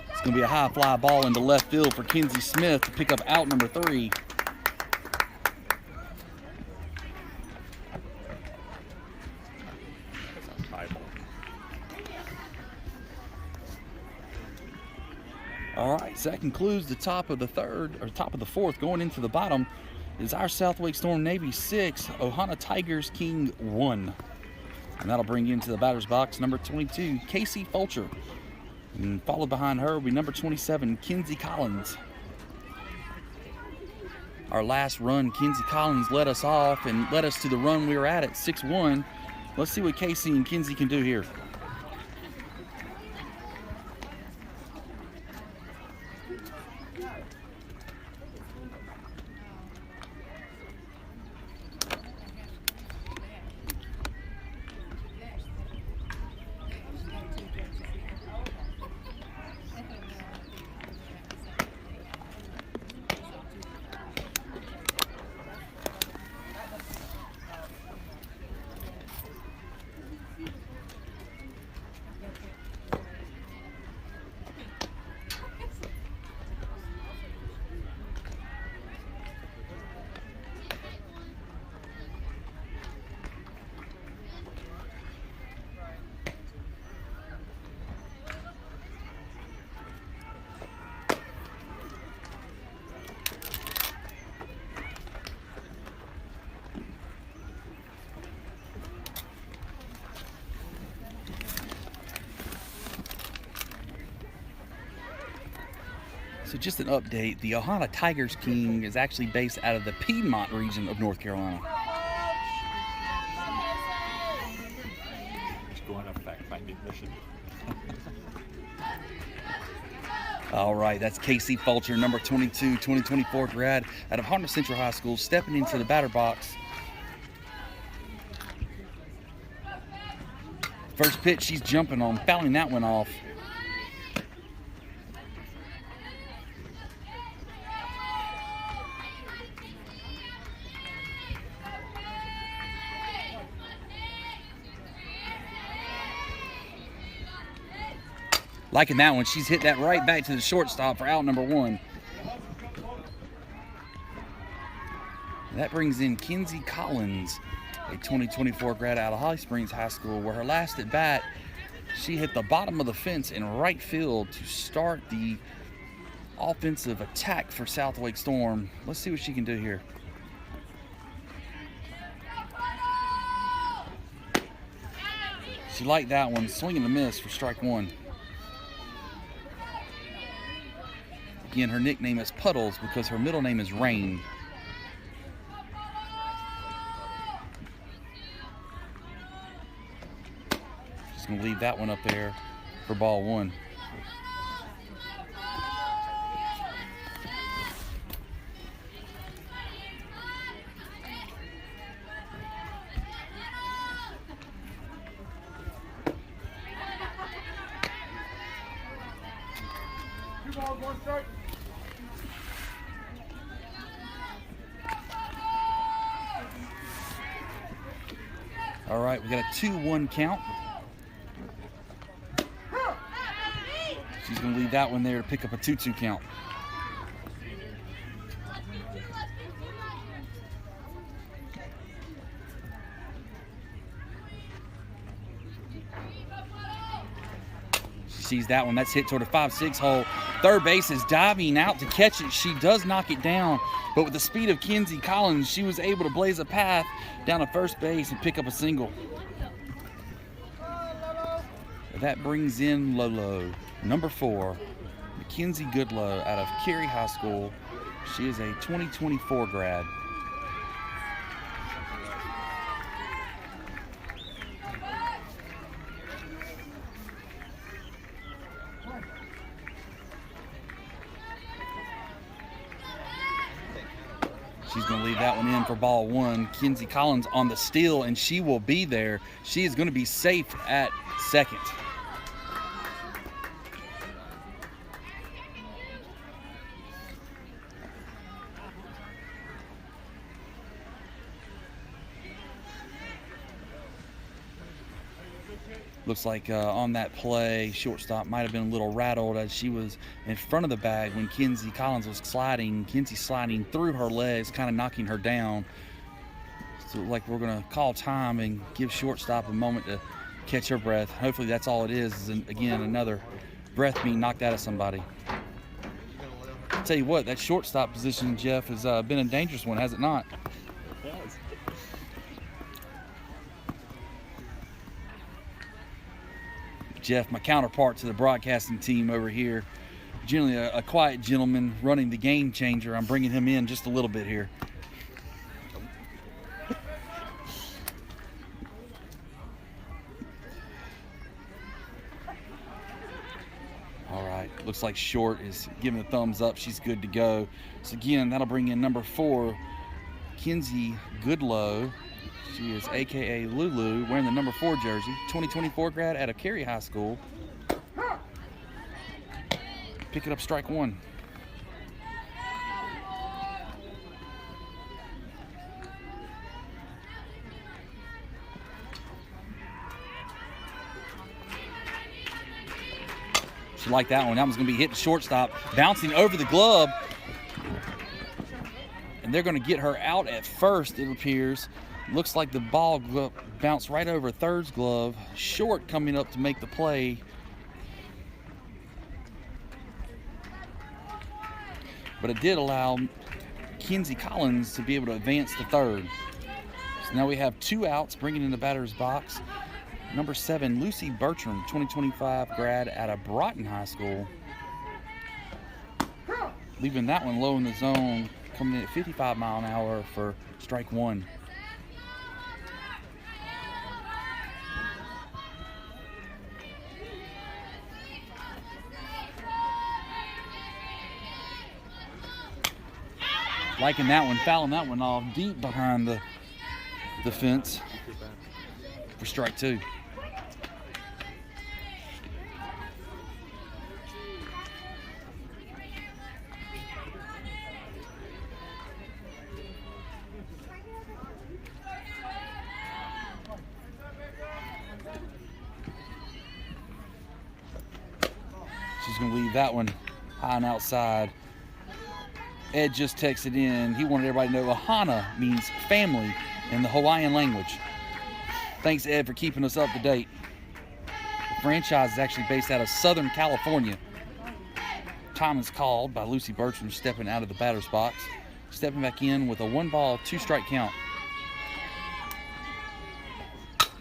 It's going to be a high fly ball into left field for Kenzie Smith to pick up out number 3. All right, so that concludes the top of the third, or top of the fourth. Going into the bottom is our SWStormNavy 6, Ohana Tigers King 1. And that'll bring you into the batter's box, number 22, Casey Fulcher. And followed behind her will be number 27, Kinsey Collins. Our last run, Kinsey Collins led us off and led us to the run we were at 6-1. Let's see what Casey and Kinsey can do here. So just an update, the Ohana Tigers King is actually based out of the Piedmont region of North Carolina. Just going on a fact-finding mission. All right, that's Casey Fulcher, number 22, 2024 grad out of Ohana Central High School, stepping into the batter box. First pitch, she's jumping on, fouling that one off. Liking that one. She's hit that right back to the shortstop for out number 1. That brings in Kenzie Collins, a 2024 grad out of Holly Springs High School, where her last at bat, she hit the bottom of the fence in right field to start the offensive attack for Southwake Storm. Let's see what she can do here. She liked that one. Swing and a miss for strike 1. Again, her nickname is Puddles because her middle name is Rain. Just gonna leave that one up there for ball 1. Two balls, one strike. All right, we got a 2-1 count. She's gonna leave that one there to pick up a 2-2 count. She sees that one. That's hit toward a 5-6 hole. Third base is diving out to catch it. She does knock it down, but with the speed of Kenzie Collins, she was able to blaze a path down to first base and pick up a single. That brings in Lolo, number 4, Mackenzie Goodlow out of Cary High School. She is a 2024 grad. She's going to leave that one in for ball 1. Kenzie Collins on the steal, and she will be there. She is going to be safe at second. Looks like on that play, shortstop might have been a little rattled as she was in front of the bag when Kenzie Collins was sliding. Kenzie sliding through her legs, kind of knocking her down. So like we're going to call time and give shortstop a moment to catch her breath. Hopefully that's all it is again, another breath being knocked out of somebody. I'll tell you what, that shortstop position, Jeff, has been a dangerous one, has it not? It has. Jeff, my counterpart to the broadcasting team over here, generally a quiet gentleman running the game changer. I'm bringing him in just a little bit here. All right, looks like Short is giving a thumbs up. She's good to go. So again, that'll bring in number 4, Kenzie Goodlow. She is AKA Lulu, wearing the number 4 jersey, 2024 grad out of Cary High School. Pick it up, strike 1. She liked that one. That one's going to be hitting shortstop, bouncing over the glove. And they're going to get her out at first, it appears. Looks like the ball bounced right over third's glove. Short coming up to make the play. But it did allow Kenzie Collins to be able to advance to third. So now we have 2 outs, bringing in the batter's box. Number 7, Lucy Bertram, 2025 grad out of Broughton High School. leaving that one low in the zone, coming in at 55 mile an hour for strike one. Liking that one, fouling that one off deep behind the fence for strike two. She's going to leave that one high and outside. Ed just texted in. He wanted everybody to know Ohana means family in the Hawaiian language. Thanks, Ed, for keeping us up to date. The franchise is actually based out of Southern California. Time is called by Lucy Bertram stepping out of the batter's box, stepping back in with a 1-ball, 2-strike count.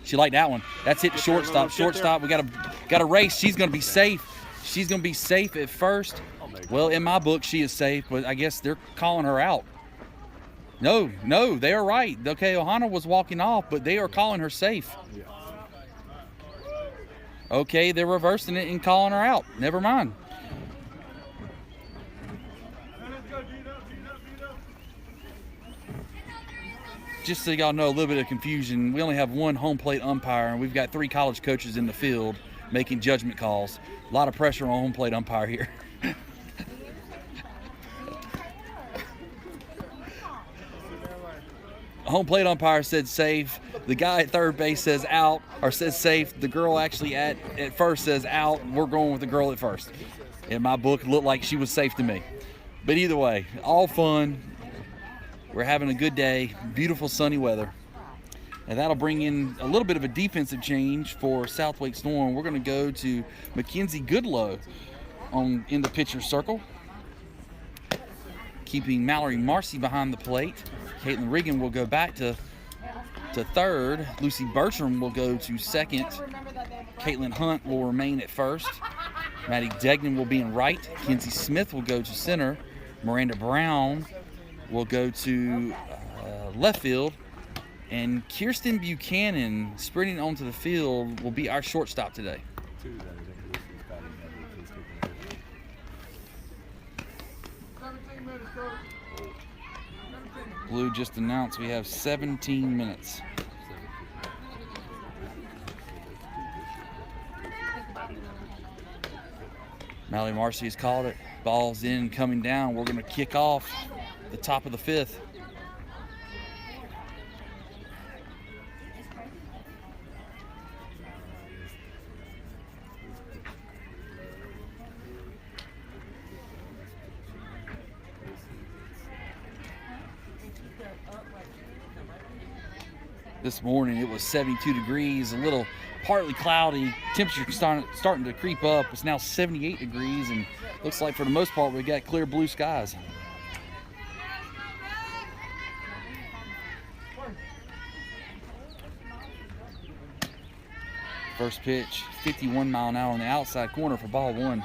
She liked that one. That's hit the shortstop. Shortstop, we got a race. She's going to be safe. She's going to be safe at first. Well, in my book, she is safe, but I guess they're calling her out. No, they are right. Okay, Ohana was walking off, but they are calling her safe. Okay, they're reversing it and calling her out. Never mind. Just so y'all know a little bit of confusion, we only have one home plate umpire, and we've got 3 college coaches in the field making judgment calls. A lot of pressure on home plate umpire here. Home plate umpire said safe. The guy at third base says out, or says safe. The girl actually at first says out. We're going with the girl at first. In my book, it looked like she was safe to me. But either way, all fun. We're having a good day. Beautiful sunny weather. And that'll bring in a little bit of a defensive change for South Wake Storm. We're going to go to Mackenzie Goodlow in the pitcher's circle, keeping Mallory Marcy behind the plate. Caitlin Riggin will go back to third. Lucy Bertram will go to second. Caitlin Hunt will remain at first. Maddie Degnan will be in right. Kenzie Smith will go to center. Miranda Brown will go to left field. And Kirsten Buchanan, sprinting onto the field, will be our shortstop today. Blue just announced we have 17 minutes. Mallory Marcy has called it. Ball's in, coming down. We're going to kick off the top of the 5th. This morning it was 72 degrees, a little partly cloudy. Temperature starting to creep up. It's now 78 degrees, and looks like for the most part we got clear blue skies. First pitch, 51 mile an hour on the outside corner for ball 1.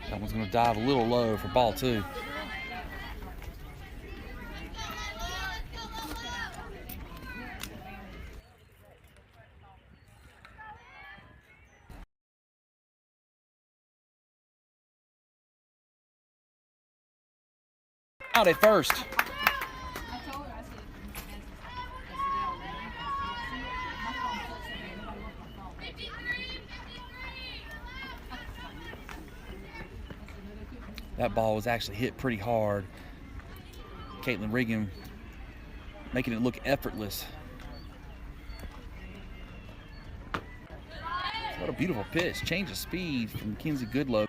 That one's going to dive a little low for ball 2. Out at first. That ball was actually hit pretty hard. Caitlin Riggin making it look effortless. What a beautiful pitch. Change of speed from Mackenzie Goodlow.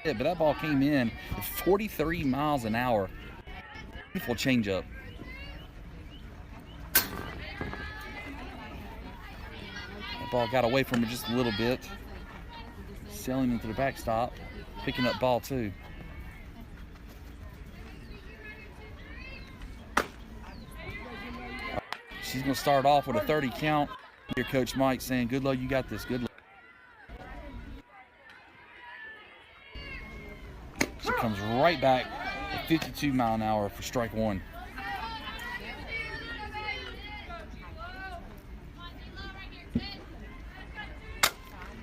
Yeah, but that ball came in at 43 miles an hour. Beautiful changeup. That ball got away from it just a little bit. Sailing into the backstop, picking up ball 2. She's going to start off with a 30 count. Here, Coach Mike saying, good luck, you got this, good luck. She comes right back at 52 mile an hour for strike one.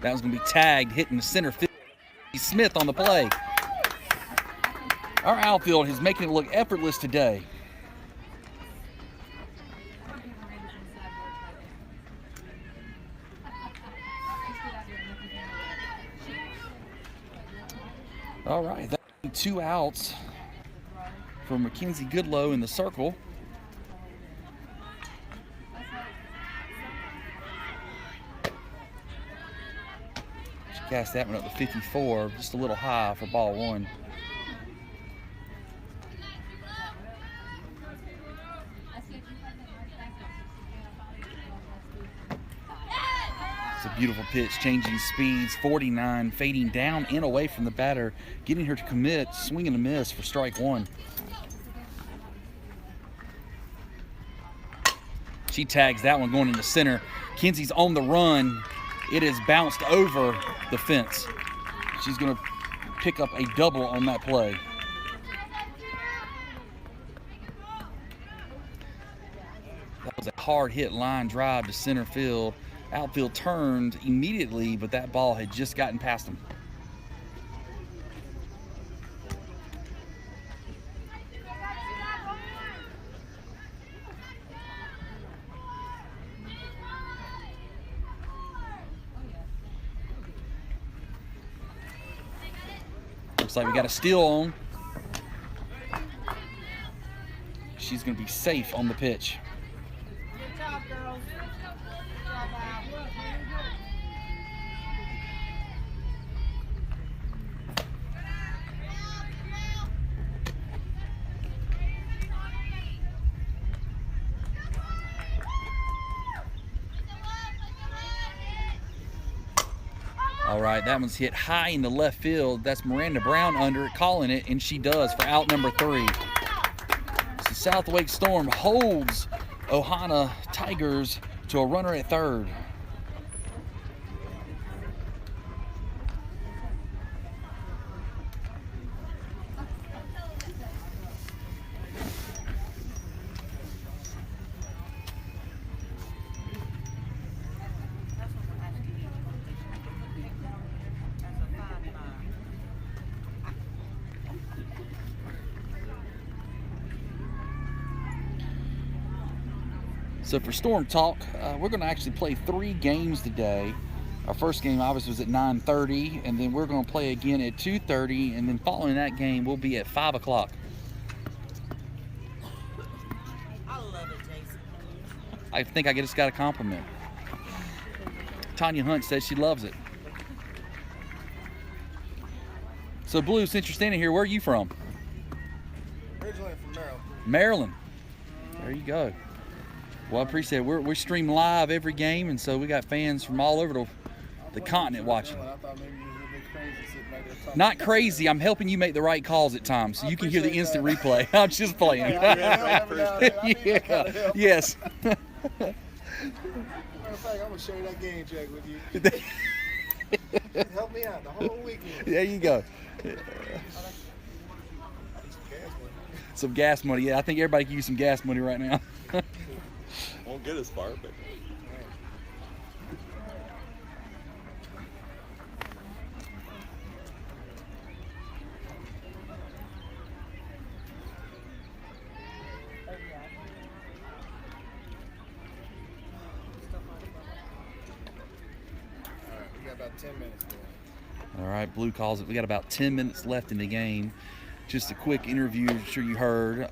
That was going to be tagged, hitting the center field. Smith on the play. Our outfield is making it look effortless today. All right, that's 2 outs for Mackenzie Goodlow in the circle. She cast that one up to 54, just a little high for ball one. Beautiful pitch, changing speeds, 49, fading down and away from the batter, getting her to commit, swing and a miss for strike one. She tags that one going into center. Kenzie's on the run. It is bounced over the fence. She's going to pick up a double on that play. That was a hard hit line drive to center field. Outfield turned immediately, but that ball had just gotten past him. Looks like we got a steal on. She's going to be safe on the pitch. Good job, girls. All right, that one's hit high in the left field. That's Miranda Brown under it, calling it, and she does for out number 3. So South Wake Storm holds Ohana Tigers to a runner at third. So for Storm Talk, we're going to actually play 3 games today. Our first game obviously was at 9:30, and then we're going to play again at 2:30, and then following that game we'll be at 5 o'clock. I love it, Jason. I think I just got a compliment. Tanya Hunt says she loves it. So Blue, since you're standing here, where are you from? Originally from Maryland. Maryland. There you go. Well, I appreciate it. We stream live every game, and so we got fans from all over the continent watching. I thought maybe you was a bit crazy sitting back there talking. Not crazy. I'm helping you make the right calls at times, so you can hear the instant replay. I'm just playing. Yeah. Yes. Matter of fact, I'm gonna share that game check with you. Help me out the whole weekend. There you go. Some gas money. Yeah, I think everybody can use some gas money right now. Won't get as far, but We got about 10 minutes left. All right, Blue calls it. We got about 10 minutes left in the game. Just a quick interview. I'm sure you heard.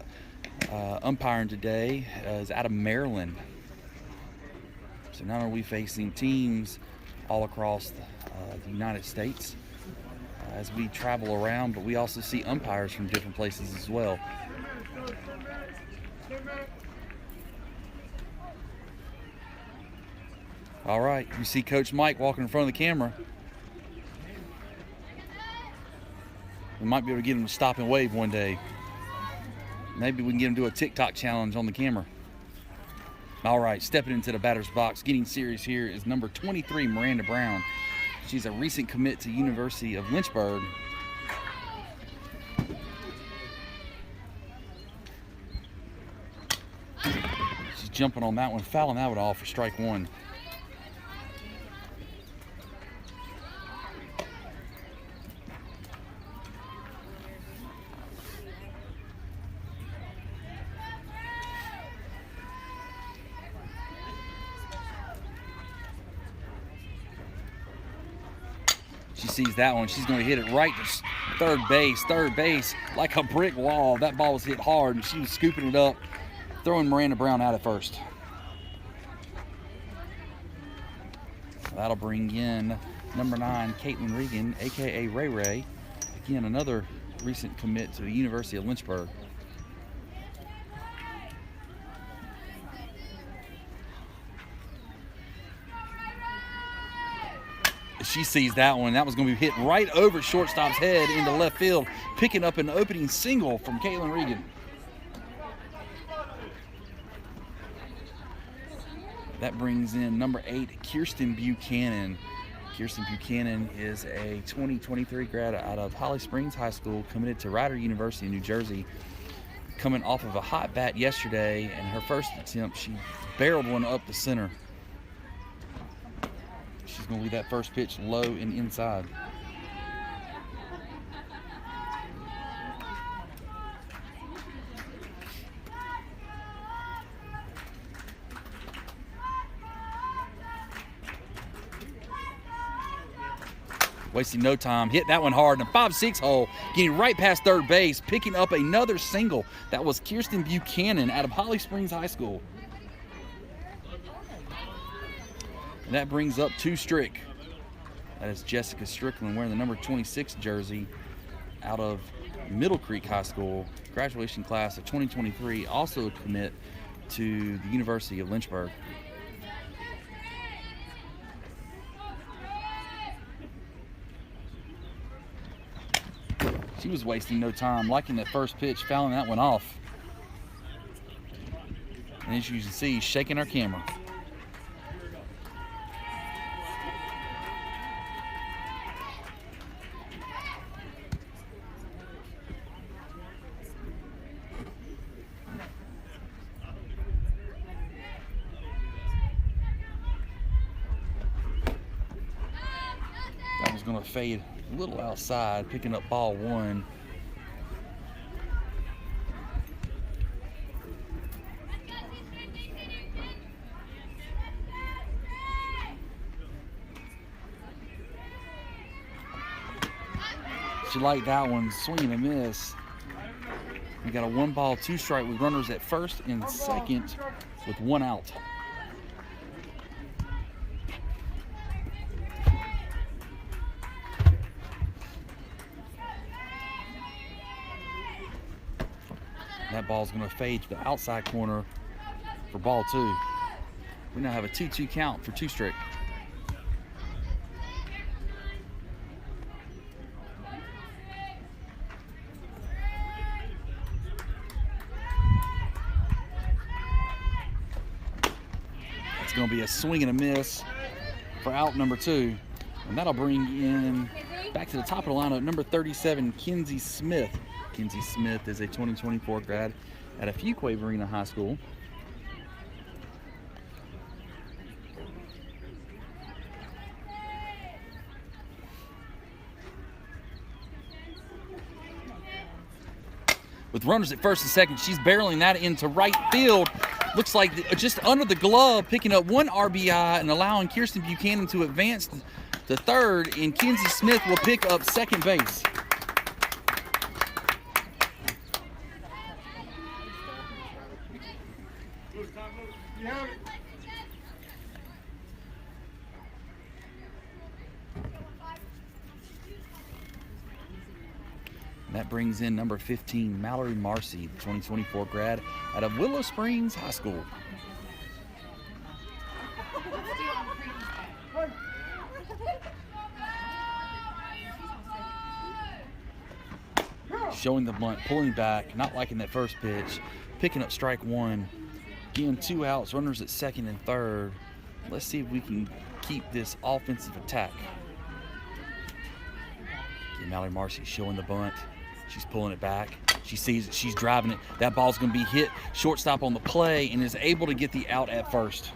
Umpiring today is out of Maryland. So not only are we facing teams all across the United States as we travel around, but we also see umpires from different places as well. All right, you see Coach Mike walking in front of the camera. We might be able to get him to stop and wave one day. Maybe we can get him to do a TikTok challenge on the camera. All right, stepping into the batter's box, getting serious here is number 23, Miranda Brown. She's a recent commit to University of Lynchburg. She's jumping on that one, fouling that one off for strike one. She sees that one. She's going to hit it right to third base, like a brick wall. That ball was hit hard, and she was scooping it up, throwing Miranda Brown out at first. That'll bring in number 9, Caitlin Regan, a.k.a. Ray Ray. Again, another recent commit to the University of Lynchburg. She sees that one. That was going to be hit right over shortstop's head into left field, picking up an opening single from Caitlin Regan. That brings in number 8, Kirsten Buchanan. Kirsten Buchanan is a 2023 grad out of Holly Springs High School, committed to Rider University in New Jersey. Coming off of a hot bat yesterday, and her first attempt, she barreled one up the center. She's going to leave that first pitch low and inside. Wasting no time, hit that one hard in a 5-6 hole, getting right past third base, picking up another single. That was Kirsten Buchanan out of Holly Springs High School. And that brings up 2 Strick. That is Jessica Strickland wearing the number 26 jersey out of Middle Creek High School, graduation class of 2023, also a commit to the University of Lynchburg. She was wasting no time, liking that first pitch, fouling that one off. And as you can see, shaking our camera. That was going to fade a little outside, picking up ball 1. She liked that one, swing and a miss. We got a 1-ball, 2-strike with runners at first and second with 1 out. That ball's going to fade to the outside corner for ball 2. We now have a 2-2 count for 2 Strick. It's going to be a swing and a miss for out number 2. And that'll bring in back to the top of the lineup, number 37, Kinsey Smith. Kinsey Smith is a 2024 grad at a Fuquay-Varina High School. With runners at first and second, she's barreling that into right field. Looks like just under the glove, picking up 1 RBI and allowing Kirsten Buchanan to advance to third, and Kinsey Smith will pick up second base. That brings in number 15, Mallory Marcy, the 2024 grad out of Willow Springs High School. Showing the bunt, pulling back, not liking that first pitch, picking up strike 1. Again, 2 outs, runners at second and third. Let's see if we can keep this offensive attack. Again, Mallory Marcy showing the bunt. She's pulling it back. She sees it. She's driving it. That ball's going to be hit. Shortstop on the play and is able to get the out at first.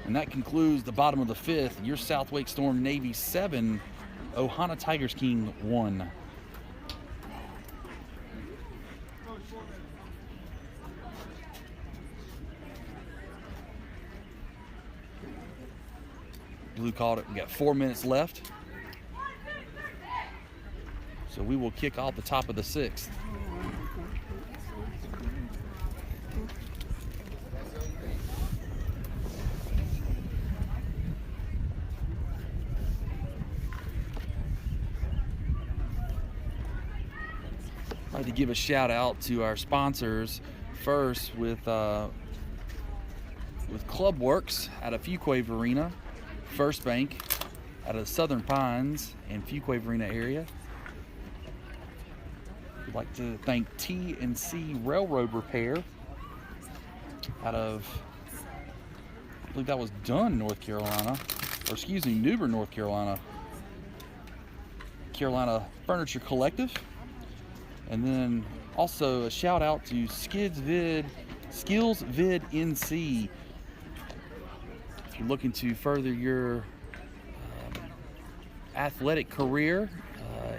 And that concludes the bottom of the 5th. Your Southwick Storm Navy 7, Ohana Tigers King 1. Blue called it. We got 4 minutes left. So we will kick off the top of the 6th. I'd like to give a shout out to our sponsors. First with Clubworks out of Fuquay Arena, First Bank out of Southern Pines and Fuquay Arena area. We'd like to thank T&C Railroad Repair out of, I believe that was Dunn, North Carolina, or excuse me, Newbern, North Carolina. Carolina Furniture Collective. And then also a shout out to Skills Vid NC. If you're looking to further your athletic career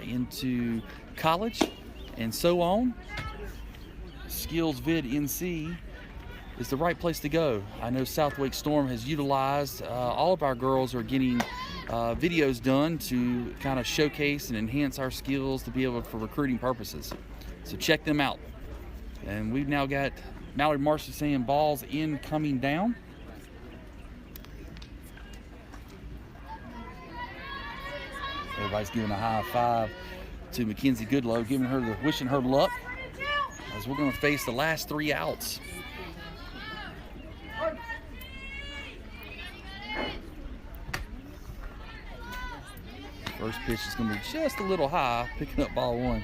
into college and so on, Skills Vid NC is the right place to go. I know Southwick Storm has utilized, all of our girls are getting videos done to kind of showcase and enhance our skills to be able for recruiting purposes. So check them out. And we've now got Mallory Marcy saying balls in, coming down. Everybody's giving a high five to Mackenzie Goodlow, wishing her luck as we're going to face the last 3 outs. First pitch is going to be just a little high, picking up ball 1.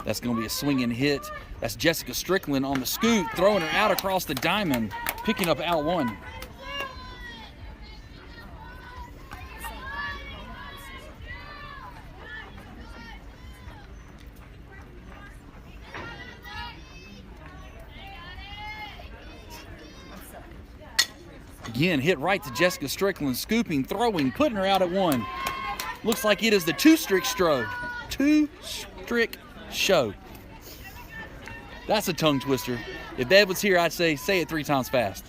That's going to be a swinging hit. That's Jessica Strickland on the scoot, throwing her out across the diamond, picking up out 1. Again, hit right to Jessica Strickland, scooping, throwing, putting her out at 1. Looks like it is the 2-streak show. 2-streak show. That's a tongue twister. If Dad was here, I'd say it 3 times fast.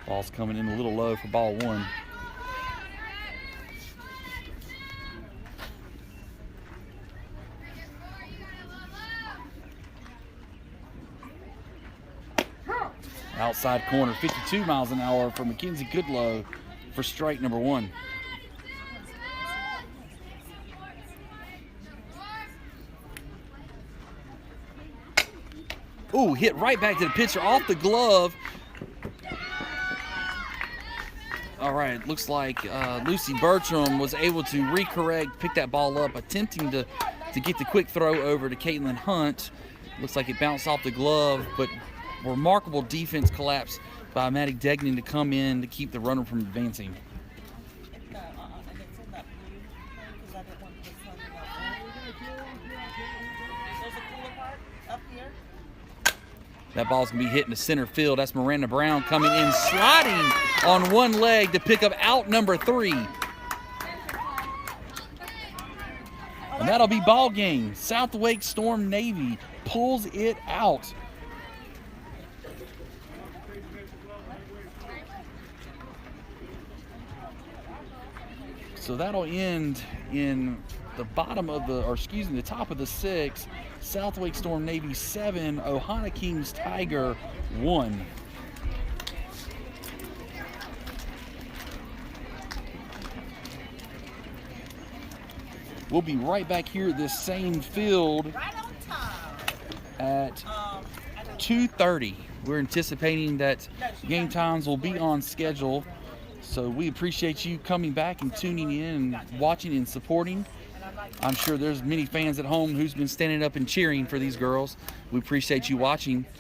Ball's coming in a little low for ball 1. Outside corner, 52 miles an hour for Mackenzie Goodlow for strike number 1. Ooh, hit right back to the pitcher off the glove. All right, looks like Lucy Bertram was able to recorrect, pick that ball up, attempting to get the quick throw over to Caitlin Hunt. Looks like it bounced off the glove, but remarkable defense collapse by Maddie Degnan to come in to keep the runner from advancing. And it's in that blue, because I didn't want to put something up. There's a cooler part up here. That ball's going to be hit into center field. That's Miranda Brown coming in, sliding on one leg to pick up out number 3. And that'll be ball game. Southwick Storm Navy pulls it out. So that'll end in the bottom of the top of the 6th. Southwick Storm Navy 7, Ohana Kings Tiger 1. We'll be right back here at this same field Right on time. at 2:30. We're anticipating that game times will be on schedule. So we appreciate you coming back and tuning in and watching and supporting. I'm sure there's many fans at home who's been standing up and cheering for these girls. We appreciate you watching.